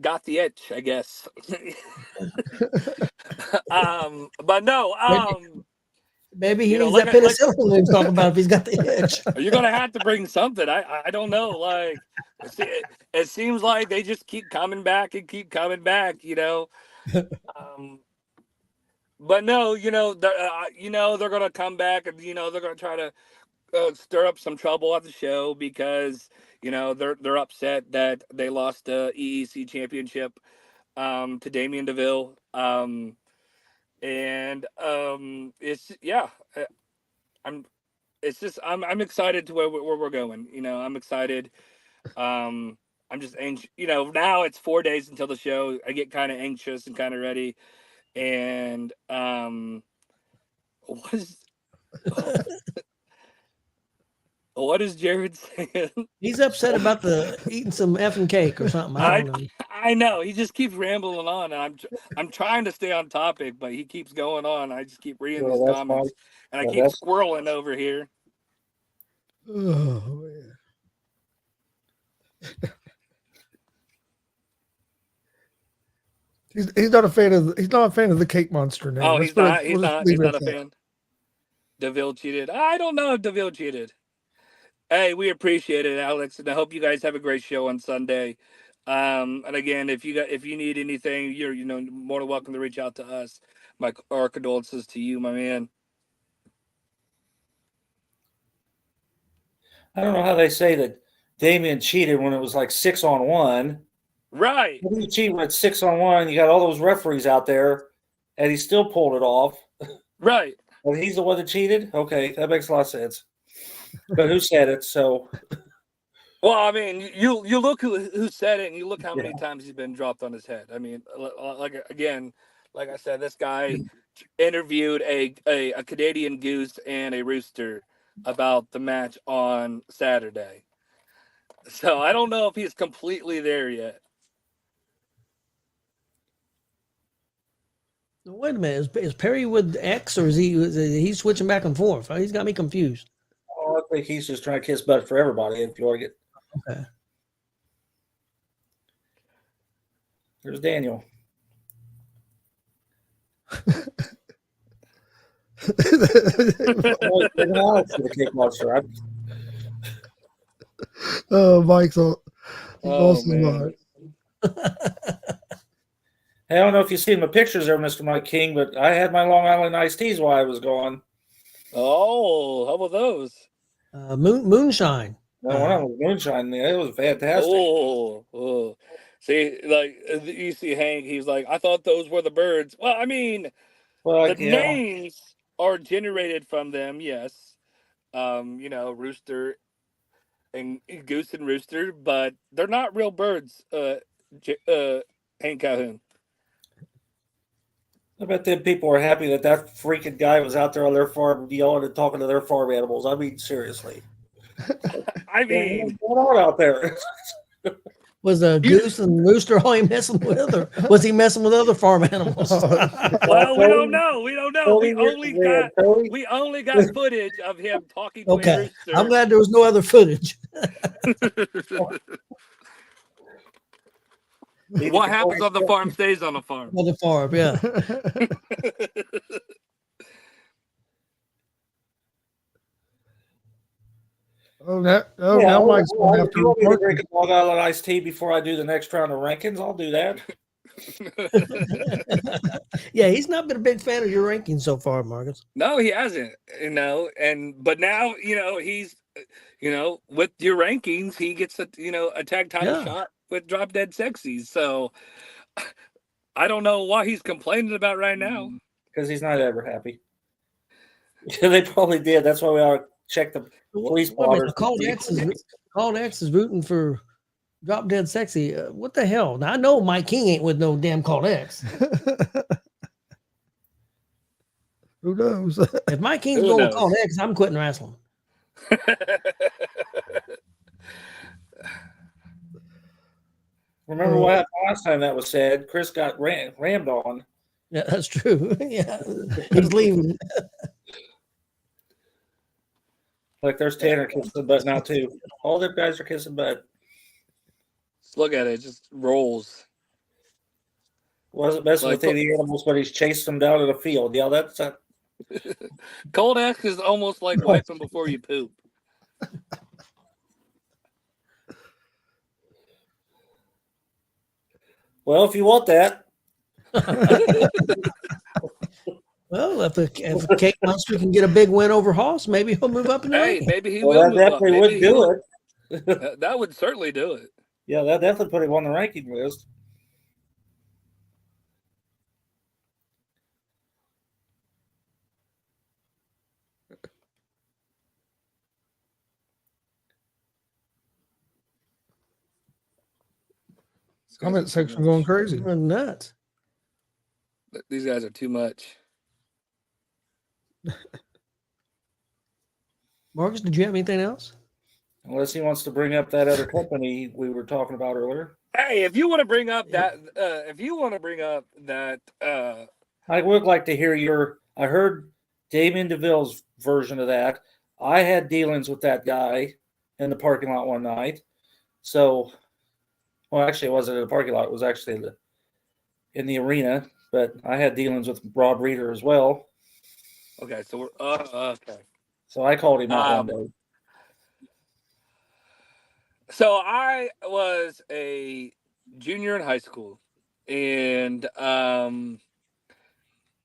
got the itch, I guess. But no, maybe he needs that penicillin he was talking about if he's got the itch. You're gonna have to bring something. I don't know. Like it seems like they just keep coming back and keep coming back. But no, they're gonna come back, and they're gonna try to stir up some trouble at the show because they're upset that they lost the EEC championship to Damien Deville. I'm excited to where we're going. I'm excited. I'm just anxious. Now it's 4 days until the show. I get kind of anxious and kind of ready. And what is Jared saying? He's upset about eating some effing cake or something. I know. He just keeps rambling on, and I'm trying to stay on topic, but he keeps going on. I just keep reading his comments, and I keep squirreling over here. Oh man. He's not a fan of the Cake Monster name. Oh, he's not a fan. DeVille cheated. I don't know if DeVille cheated. Hey, we appreciate it, Alex, and I hope you guys have a great show on Sunday. And again, if you need anything, you're more than welcome to reach out to us. Our condolences to you, my man. I don't know how they say that Damien cheated when it was like 6-on-1. Right. How do you cheat when it's 6-on-1? You got all those referees out there, and he still pulled it off. Right. Well, he's the one that cheated? Okay, that makes a lot of sense. But who said it? So, well, I mean, you look who said it, and you look how many times he's been dropped on his head. I mean, like I said, this guy interviewed a Canadian goose and a rooster about the match on Saturday. So I don't know if he's completely there yet. Wait a minute, is Perry with X, or is he switching back and forth? He's got me confused. I think he's just trying to kiss butt for everybody. If you want to get okay, there's Daniel. Oh, Mike's awesome. Hey, I don't know if you've seen my pictures there, Mr. Mike King, but I had my Long Island iced teas while I was gone. Oh, how about those? Moonshine. No, one of them was moonshine. It was fantastic. Oh. See, like you see Hank, he's like, I thought those were the birds. Well, I mean, Well, the yeah. names are generated from them, yes. Rooster and goose and rooster, but they're not real birds. Hank Calhoun. I bet them people are happy that freaking guy was out there on their farm yelling and talking to their farm animals. I mean, seriously. I mean, what's going on out there? Was the goose and rooster all he messing with, or was he messing with other farm animals? well, we don't know. We don't know. We Tony? only got footage of him talking to a Okay, rooster. I'm glad there was no other footage. What happens on the farm stays on the farm. On the farm, yeah. Now Mike's going to have if you want me to drink to. a Long Island iced tea before I do the next round of rankings, I'll do that. Yeah, he's not been a big fan of your rankings so far, Marcus. No, he hasn't. But now he's with your rankings, he gets a tag title shot with Drop Dead Sexy. So I don't know what he's complaining about right now. Because he's not ever happy. They probably did. That's why we ought to check the police blotters. Called X is rooting for Drop Dead Sexy. What the hell? Now I know Mike King ain't with no damn Called X. Who knows? If Mike King's going with Called X, I'm quitting wrestling. Remember what happened last time that was said? Chris got rammed on. Yeah, that's true. Yeah, he's leaving. Like there's Tanner kissing butt now too. All them guys are kissing butt. Just look at it; just rolls. Wasn't messing with any animals, but he's chased them down in the field. Yeah, that's a... Cold X is almost like wiping before you poop. Well, if you want that. Well, if a Cake Monster can get a big win over Hoss, maybe he'll move up in the ranking. Maybe he will move up. Definitely would do it. That would certainly do it. Yeah, that definitely put him on the ranking list. Comment section going crazy. They're nuts. These guys are too much. Marcus, did you have anything else? Unless he wants to bring up that other company we were talking about earlier. Hey, if you want to bring up that, I would like to hear I heard Damien DeVille's version of that. I had dealings with that guy in the parking lot one night. So, well, actually, it wasn't in the parking lot. It was actually in the arena. But I had dealings with Rob Reeder as well. Okay, so we're okay. So I called him out one day. So I was a junior in high school, and I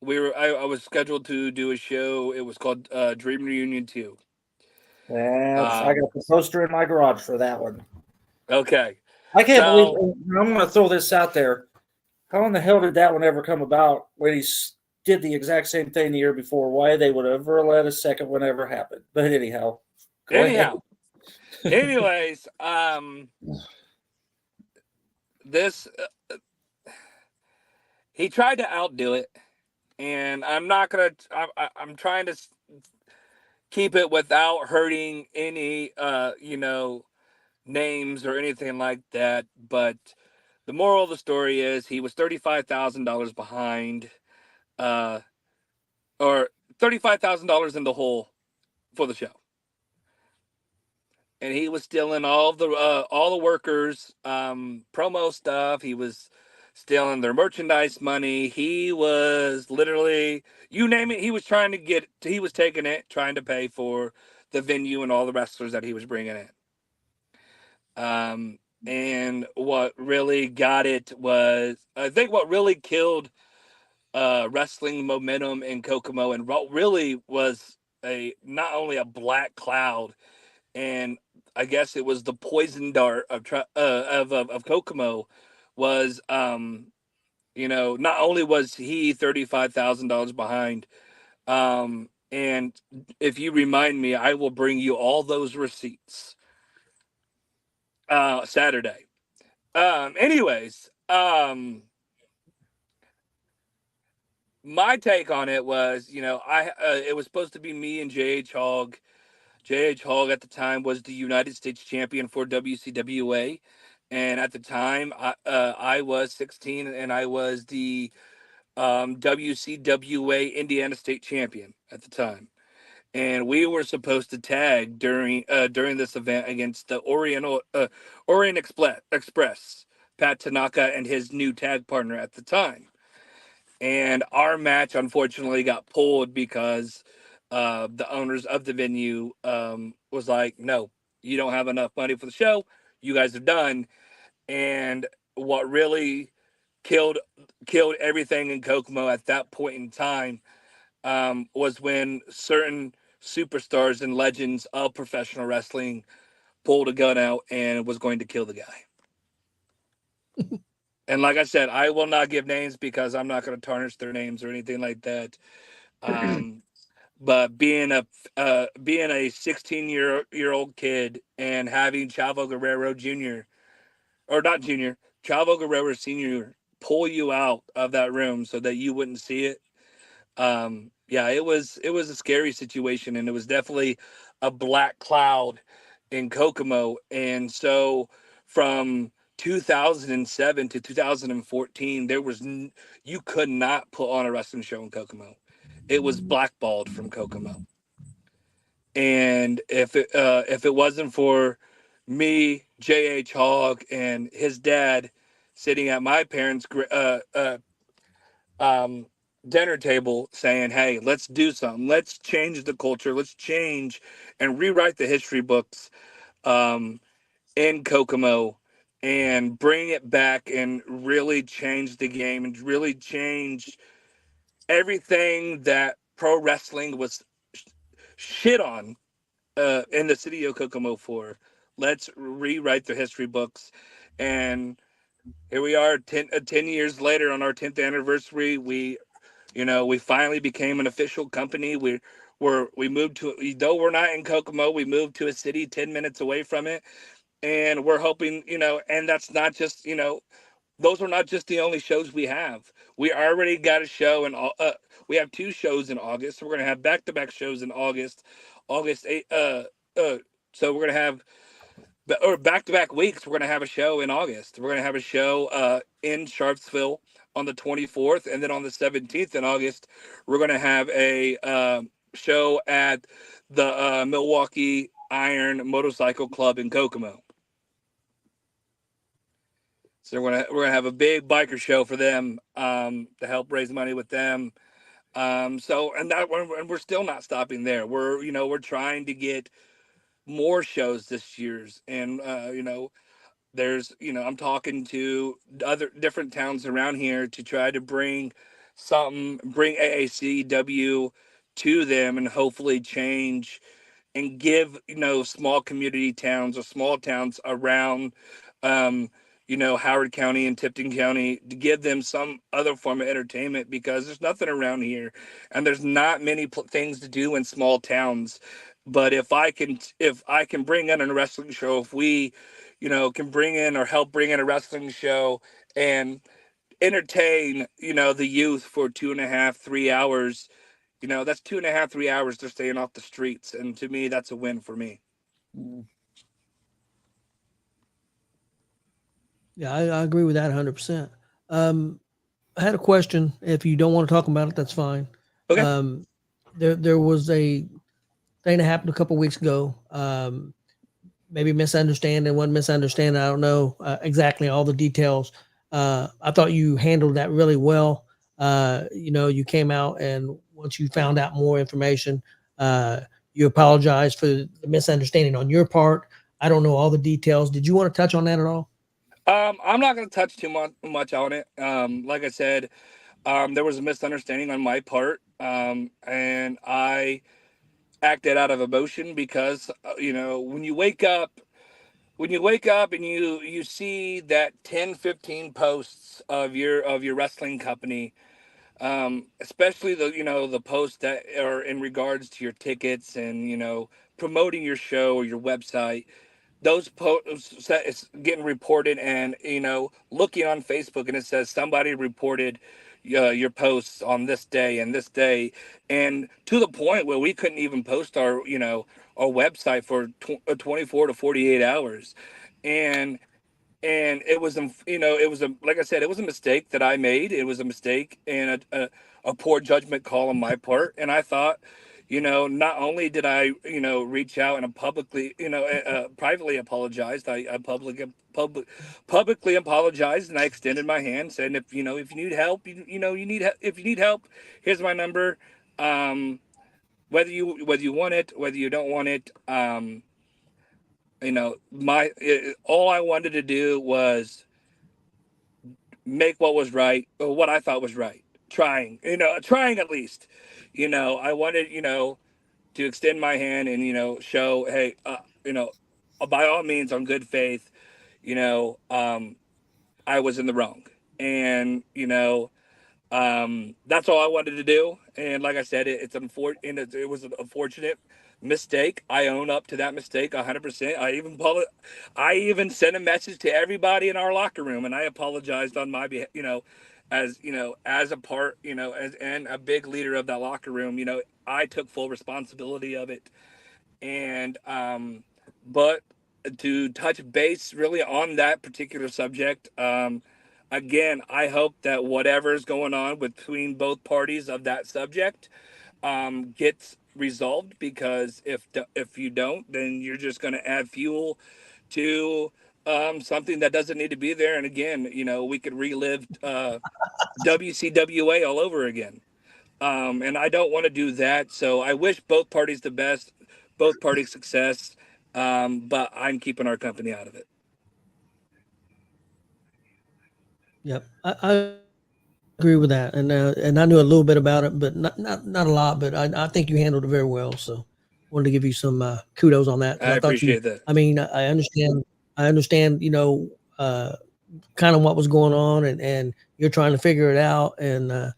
was scheduled to do a show. It was called Dream Reunion 2. I got the poster in my garage for that one. Okay. I can't believe I'm going to throw this out there. How in the hell did that one ever come about when he did the exact same thing the year before? Why they would ever let a second one ever happen? But anyhow. Anyways, this he tried to outdo it, and I'm trying to keep it without hurting any names or anything like that. But the moral of the story is he was $35,000 behind, or $35,000 in the hole for the show. And he was stealing all the workers' promo stuff. He was stealing their merchandise money. He was literally, you name it, he was taking it, trying to pay for the venue and all the wrestlers that he was bringing in. And what really got it was, I think what really killed wrestling momentum in Kokomo, and what really was not only a black cloud, and I guess it was the poison dart of Kokomo, was not only was he $35,000 behind, and if you remind me, I will bring you all those receipts Saturday. Anyways, my take on it was, it was supposed to be me and J.H. Hogg. J.H. Hogg at the time was the United States champion for WCWA. And at the time, I was 16 and I was the WCWA Indiana State champion at the time. And we were supposed to tag during this event against the Orient Express, Pat Tanaka and his new tag partner at the time. And our match unfortunately got pulled because the owners of the venue was like, no, you don't have enough money for the show. You guys are done. And what really killed everything in Kokomo at that point in time was when certain superstars and legends of professional wrestling pulled a gun out and was going to kill the guy. And like I said, I will not give names because I'm not going to tarnish their names or anything like that. But being a 16-year-old kid and having Chavo Guerrero Jr. or not Jr., Chavo Guerrero Sr. pull you out of that room so that you wouldn't see it. It was a scary situation, and it was definitely a black cloud in Kokomo. And so from 2007 to 2014, you could not put on a wrestling show in Kokomo. It was blackballed from Kokomo. And if it wasn't for me, J.H. Hogg, and his dad sitting at my parents' dinner table saying, hey, let's do something. Let's change the culture. Let's change and rewrite the history books in Kokomo and bring it back and really change the game and really change everything that pro wrestling was shit on in the city of Kokomo for. Let's rewrite the history books. And here we are 10 years later on our 10th anniversary. We finally became an official company. We moved to, though we're not in Kokomo, we moved to a city 10 minutes away from it. And we're hoping, and that's not just, those are not just the only shows we have. We already got a show and we have 2 shows in August. We're going to have back-to-back shows in August 8th. So we're going to have, or back-to-back weeks, we're going to have a show in August. We're going to have a show in Sharpsville on the 24th. And then on the 17th in August, we're going to have a show at the Milwaukee Iron Motorcycle Club in Kokomo. So we're gonna have a big biker show for them to help raise money with them. And we're still not stopping there. We're trying to get more shows this year's, and there's I'm talking to other different towns around here to try to bring AACW to them and hopefully change and give small community towns or small towns around Howard County and Tipton County, to give them some other form of entertainment, because there's nothing around here and there's not many things to do in small towns. But if I can bring in a wrestling show, if we can bring in or help bring in a wrestling show and entertain the youth for 2.5-3 hours, that's 2.5-3 hours they're staying off the streets, and to me that's a win for me. Yeah, I agree with that 100%. I had a question. If you don't want to talk about it, that's fine. Okay. There was a thing that happened a couple weeks ago. Maybe misunderstanding, one misunderstanding. I don't know exactly all the details. I thought you handled that really well. You came out, and once you found out more information, you apologized for the misunderstanding on your part. I don't know all the details. Did you want to touch on that at all? I'm not going to touch too much on it. Like I said, there was a misunderstanding on my part, and I acted out of emotion because when you wake up and you see that 10, 15 posts of your wrestling company, especially the posts that are in regards to your tickets and promoting your show or your website, those posts it's getting reported, and looking on Facebook and it says somebody reported your posts on this day and this day, and to the point where we couldn't even post our website for 24 to 48 hours. And it was it was a like I said, it was a mistake that I made. It was a mistake and a poor judgment call on my part. And I thought, not only did I reach out and publicly privately apologized, I publicly apologized, and I extended my hand saying, if you need help, if you need help, here's my number. Whether you want it, whether you don't want it, all I wanted to do was make what was right, or what I thought was right. Trying at least. I wanted, to extend my hand and, show, hey, by all means, on good faith, I was in the wrong. And, that's all I wanted to do. And like I said, it was an unfortunate mistake. I own up to that mistake 100%. I even sent a message to everybody in our locker room, and I apologized on my behalf. As a part, and a big leader of that locker room. I took full responsibility of it. And but to touch base really on that particular subject, again, I hope that whatever's going on between both parties of that subject gets resolved, because if you don't, then you're just going to add fuel to something that doesn't need to be there. And again, we could relive WCWA all over again. And I don't want to do that. So I wish both parties the best, both parties success. But I'm keeping our company out of it. Yep, I agree with that, and I knew a little bit about it, but not a lot. But I think you handled it very well. So wanted to give you some kudos on that, I because I thought you. appreciate that. I mean, I understand. I understand. Kind of what was going on, and you're trying to figure it out, and I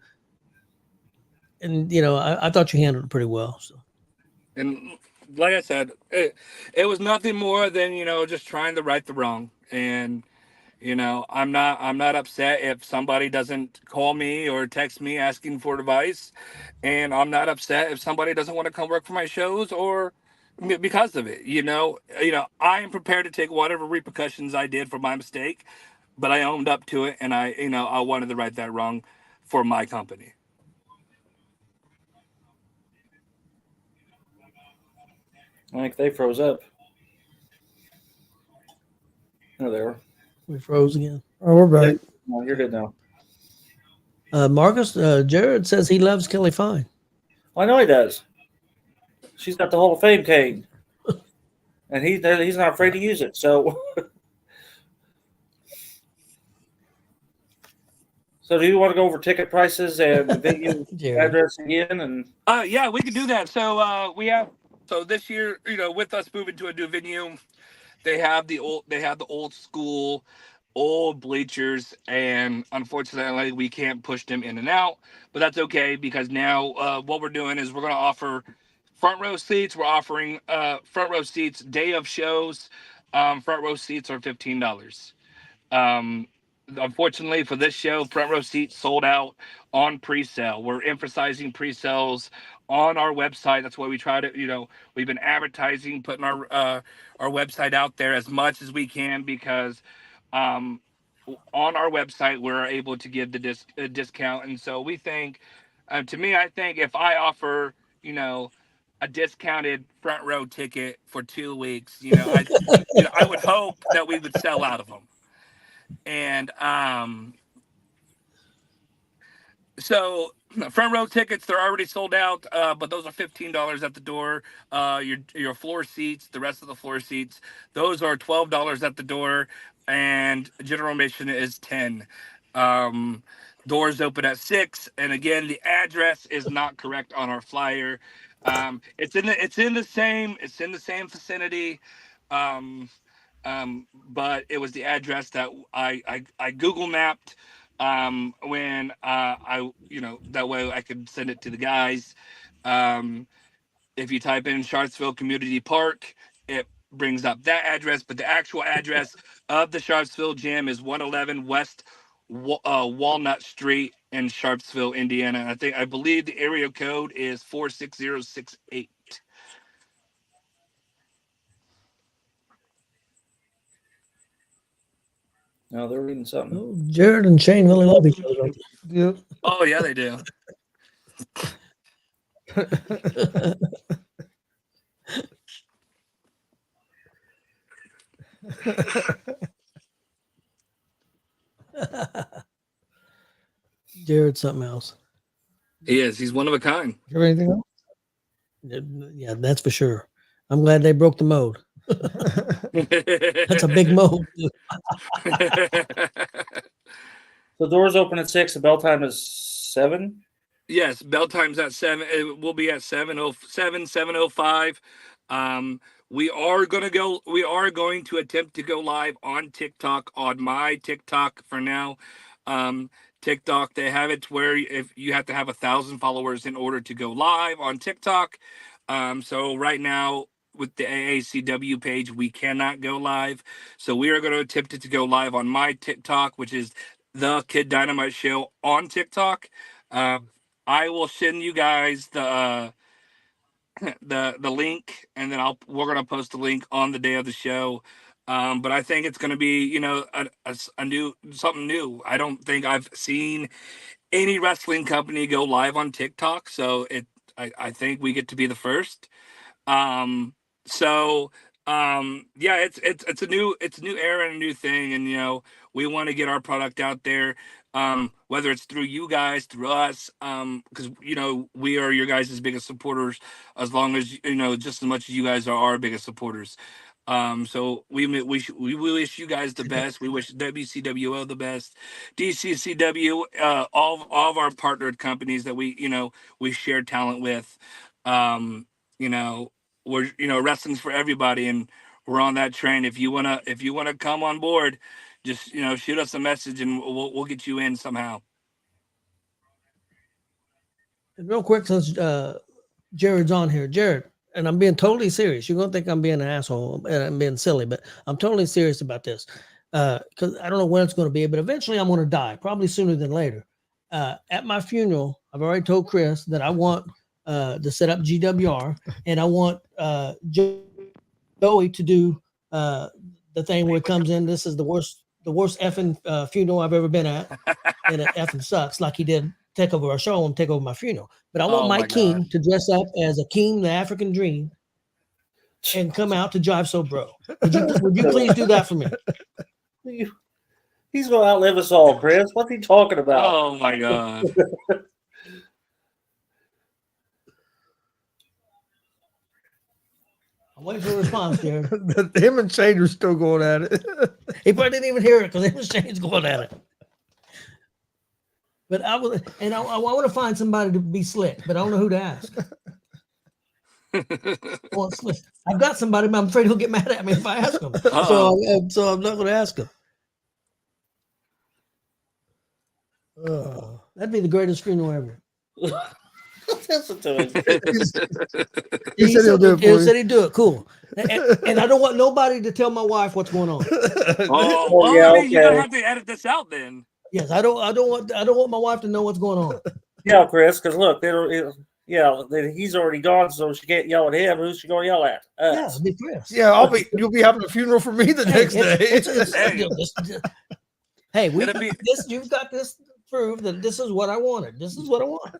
thought you handled it pretty well. So. And like I said, it was nothing more than just trying to right the wrong. And I'm not upset if somebody doesn't call me or text me asking for advice, and I'm not upset if somebody doesn't want to come work for my shows or because of it. I am prepared to take whatever repercussions I did for my mistake, but I owned up to it, and I wanted to right that wrong for my company. I think they froze up. Oh, they were. We froze again. Oh, we're back. No, you're good now. Marcus, Jared says he loves Kelly Fine. Well, I know he does. She's got the Hall of Fame cane, and he's not afraid to use it. So, do you want to go over ticket prices and the venue address again? And yeah, we can do that. So this year, with us moving to a new venue, they have the old school, old bleachers, and unfortunately we can't push them in and out, but that's okay, because now what we're doing is we're going to offer front row seats. We're offering front row seats day of shows. Front row seats are $15. um Unfortunately for this show, front row seats sold out on pre-sale. We're emphasizing pre-sales on our website. That's why we try to, we've been advertising, putting our website out there as much as we can, because um on our website we're able to give the discount. And so we think, to me, I think if I offer, a discounted front row ticket for 2 weeks, I would hope that we would sell out of them. And So front row tickets, they're already sold out, but those are $15 at the door. Your floor seats, the rest of the floor seats, those are $12 at the door, and general admission is $10. Doors open at 6, and again, the address is not correct on our flyer. It's in the same vicinity. Um, but it was the address that I Google mapped when that way I could send it to the guys. Um, if you type in Sharpsville Community Park, it brings up that address, but the actual address of the Sharpsville Gym is 111 West Walnut Street in Sharpsville, Indiana. I believe the area code is 46068. No, they're reading something. Oh, Jared and Shane really love each other. Yep. Oh yeah, they do. Jared's something else. He is. He's one of a kind. You have anything else? Yeah, that's for sure. I'm glad they broke the mode. That's a big mode. The doors open at 6. The bell time is 7. Yes, bell time's at 7. It will be at 7:05. We are going to attempt to go live on TikTok, on my TikTok for now. TikTok, they have it where if you have to have 1,000 followers in order to go live on TikTok. So right now with the AACW page, we cannot go live. So we are going to attempt it to go live on my TikTok, which is the Kid Dynamite Show on TikTok. I will send you guys the link, and then we're gonna post the link on the day of the show. But I think it's gonna be something new. I don't think I've seen any wrestling company go live on TikTok, so I think we get to be the first. Yeah, it's a new era and a new thing, and we want to get our product out there. Whether it's through you guys, through us, because we are your guys' biggest supporters, as long as just as much as you guys are our biggest supporters. So we wish you guys the best. We wish WCWO the best, DCCW, all of our partnered companies that we share talent with. We're wrestling's for everybody, and we're on that train. If you wanna come on board, just shoot us a message, and we'll get you in somehow. And real quick, since Jared's on here, Jared, and I'm being totally serious. You're gonna think I'm being an asshole and I'm being silly, but I'm totally serious about this because I don't know when it's going to be, but eventually I'm going to die, probably sooner than later. At my funeral, I've already told Chris that I want to set up G.W.R. and I want Joey to do the thing where it comes in. This is the worst effing funeral I've ever been at, and it effing sucks. Like he did take over our show and take over my funeral. But I want Mike King to dress up as Akeem the African Dream and come out to Jive So Bro. Would you please do that for me? He's going to outlive us all, Chris. What's he talking about? Oh my God. I'm waiting for a response, Jared. Him and Shane are still going at it. He probably didn't even hear it because him and Shane's going at it. But I want to find somebody to be slick, but I don't know who to ask. Well, I've got somebody, but I'm afraid he'll get mad at me if I ask him. So I'm not going to ask him. That'd be the greatest funeral ever. Listen to him. He said he'll do it for you. He said he'd do it. Cool. And I don't want nobody to tell my wife what's going on. You're gonna have to edit this out then. Yes, I don't want my wife to know what's going on. Yeah, Chris, because look, he's already gone, so she can't yell at him. Who's she going to yell at? Yeah, it'll be Chris. Yeah, you'll be having a funeral for me the next day. Hey, you've got this proof that this is what I wanted. This is what I want.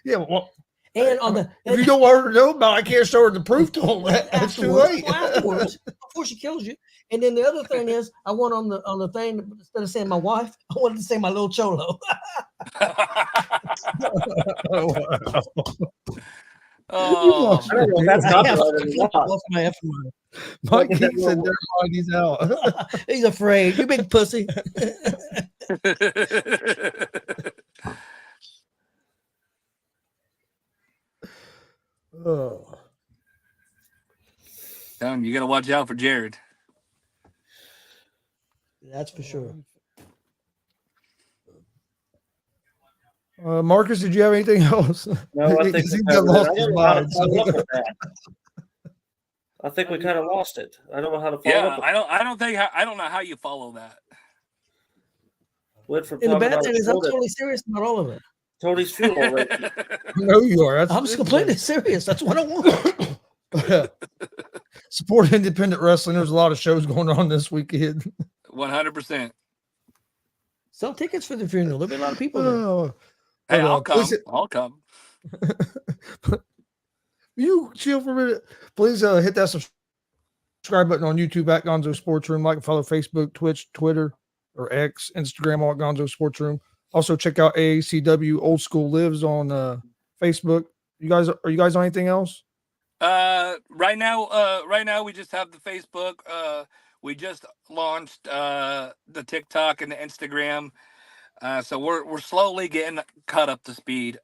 Yeah, well, And on the If you don't want her to know about it, I can't show her the proof to them. That's too late. afterwards, before she kills you. And then the other thing is, I want on the thing, instead of saying my wife, I wanted to say my little cholo. Oh, I don't know if that's copyrighted or not. Lost my effing mind. Mike Keith said, never mind, he's out. He's afraid. You big pussy. Oh. You got to watch out for Jared. That's for sure. Marcus, did you have anything else? No, I think He we got covered lost it. his I don't know how to mind. follow up with that. I think we kind of lost it. I don't know how to follow Yeah, up. I don't know how you follow that. Went from And the talking bad about thing is, I'm soda- totally serious about all of it. Tony's fuel rate. I know you are. I'm completely serious. That's what I want. Support independent wrestling. There's a lot of shows going on this weekend. 100%. Sell tickets for the funeral. There'll be a lot of people there. Oh. Hey, But, I'll come. please- I'll come. You chill for a minute. Please hit that subscribe button on YouTube at Gonzo Sports Room. Like and follow Facebook, Twitch, Twitter, or X, Instagram, all at Gonzo Sports Room. Also check out AACW Old School Lives on Facebook. Are you guys on anything else? Right now we just have the Facebook. We just launched the TikTok and the Instagram. So we're slowly getting caught up to speed.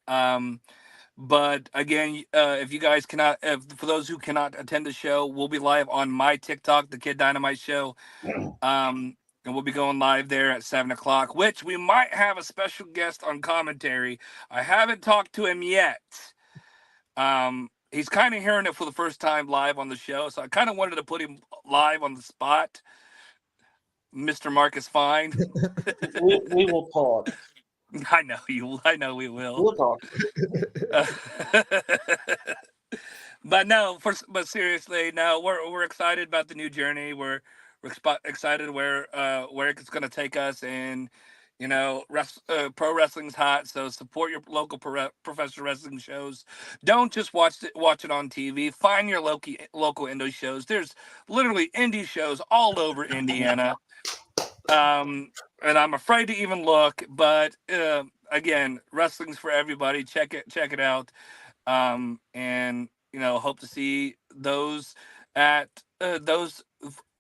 But again, if you guys cannot, for those who cannot attend the show, we'll be live on my TikTok, the Kid Dynamite Show. And we'll be going live there at 7:00, which we might have a special guest on commentary. I haven't talked to him yet. He's kind of hearing it for the first time live on the show, so I kind of wanted to put him live on the spot. Mr. Marcus Fine. we will talk. I know you. I know we will. We'll talk. But seriously, no, we're excited about the new journey. We're excited where it's going to take us, and pro wrestling's hot. So support your local professional wrestling shows. Don't just watch it on TV. Find your local indie shows. There's literally indie shows all over Indiana. And I'm afraid to even look, but again, wrestling's for everybody. Check it out. And hope to see those at those.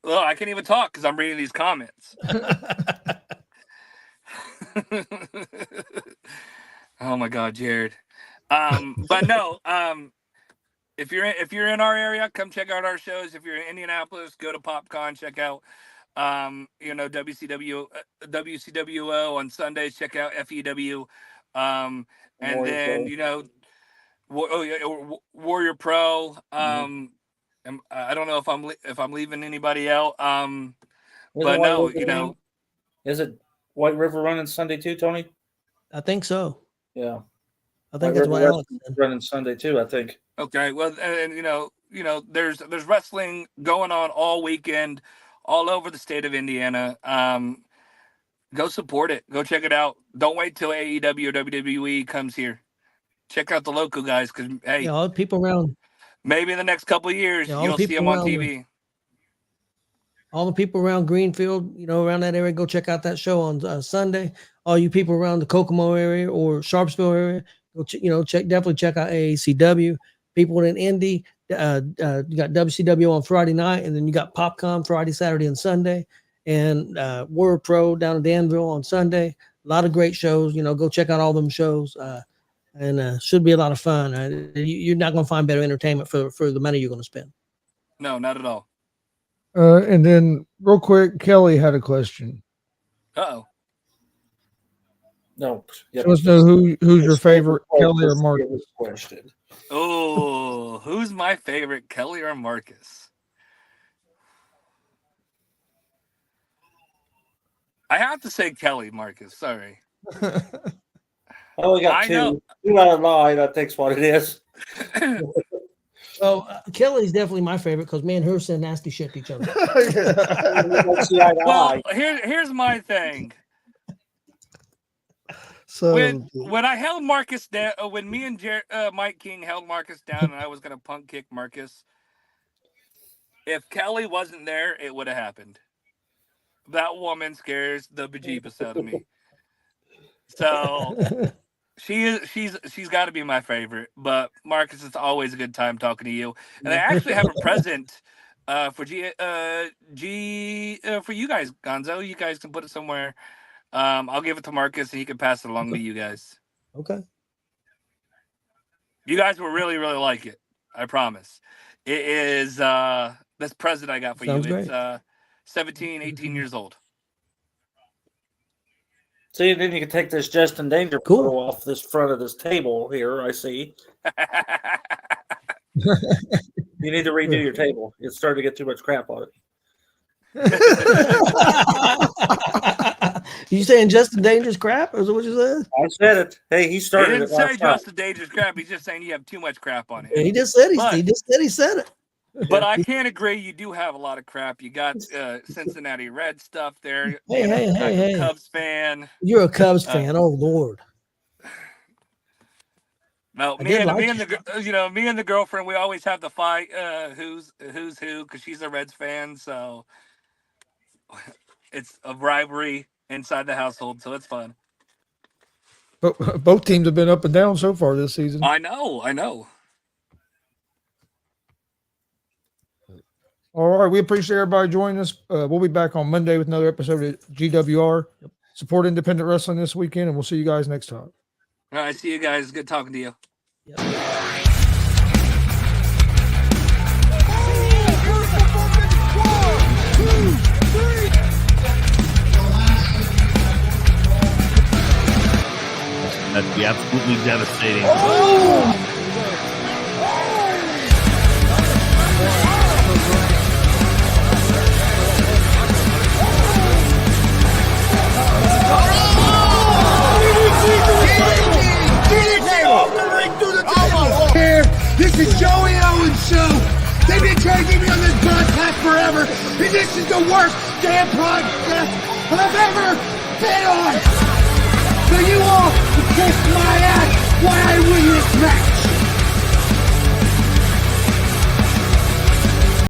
Well, I can't even talk because I'm reading these comments. Oh my God, Jared. But no, if you're in our area, come check out our shows. If you're in Indianapolis, go to PopCon, check out WCWO on Sundays, check out FEW. And then Warrior Pro. I don't know if I'm leaving anybody out. But no, is it White River running Sunday too, Tony? I think so. Yeah, I think that's what Alex said. running Sunday too. I think. Okay, well, and there's wrestling going on all weekend, all over the state of Indiana. Go support it. Go check it out. Don't wait till AEW or WWE comes here. Check out the local guys, because hey, all the people around. Maybe in the next couple of years, you'll see them on TV. All the people around Greenfield, around that area, go check out that show on Sunday. All you people around the Kokomo area or Sharpsville area, go definitely check out AACW. People in Indy, you got WCW on Friday night, and then you got PopCon Friday, Saturday, and Sunday, and Warrior Pro down in Danville on Sunday. A lot of great shows. Go check out all them shows, and should be a lot of fun. You're not going to find better entertainment for the money you're going to spend. No, not at all. And then real quick, Kelly had a question. Uh-oh. No. She wants to know who's your favorite, Kelly or Marcus? Question. Oh, who's my favorite, Kelly or Marcus? I have to say Kelly, Marcus. Sorry. I only got two. 2 out of 9, I think's what it is. So Kelly's definitely my favorite because me and her send nasty shit to each other. Well, here's my thing. So when I held Marcus down, when me and Mike King held Marcus down, and I was gonna punk kick Marcus, if Kelly wasn't there, it would have happened. That woman scares the bejeebus out of me. So she's got to be my favorite. But Marcus, it's always a good time talking to you. And I actually have a present for for you guys, Gonzo. You guys can put it somewhere. I'll give it to Marcus, and he can pass it along to you guys. Okay. You guys will really, really like it. I promise. It is this present I got for Sounds you. great. It's 17, 18 years old. See, then you can take this Justin Danger Cool. photo off this front of this table here. I see. You need to redo your table. It's starting to get too much crap on it. You saying Justin Danger's crap? Is that what you said? I said it. Hey, he He started didn't it say last time. Justin Danger's crap. He's just saying you have too much crap on it. He just said he said it. But I can't agree. You do have a lot of crap. You got Cincinnati Red stuff there. Hey. Cubs fan. You're a Cubs fan. Oh Lord. No, me and the girlfriend, we always have the fight. Who's who? Because she's a Reds fan, so it's a rivalry inside the household. So it's fun. But both teams have been up and down so far this season. I know. All right, we appreciate everybody joining us. We'll be back on Monday with another episode of GWR. Support independent wrestling this weekend, and we'll see you guys next time. All right, see you guys. Good talking to you. Yep. That'd be absolutely devastating. Here, this is Joey Owens' show. They've been trying to get me on this broadcast forever, and this is the worst damn podcast I've ever been on. So you all can kiss my ass while I win this match.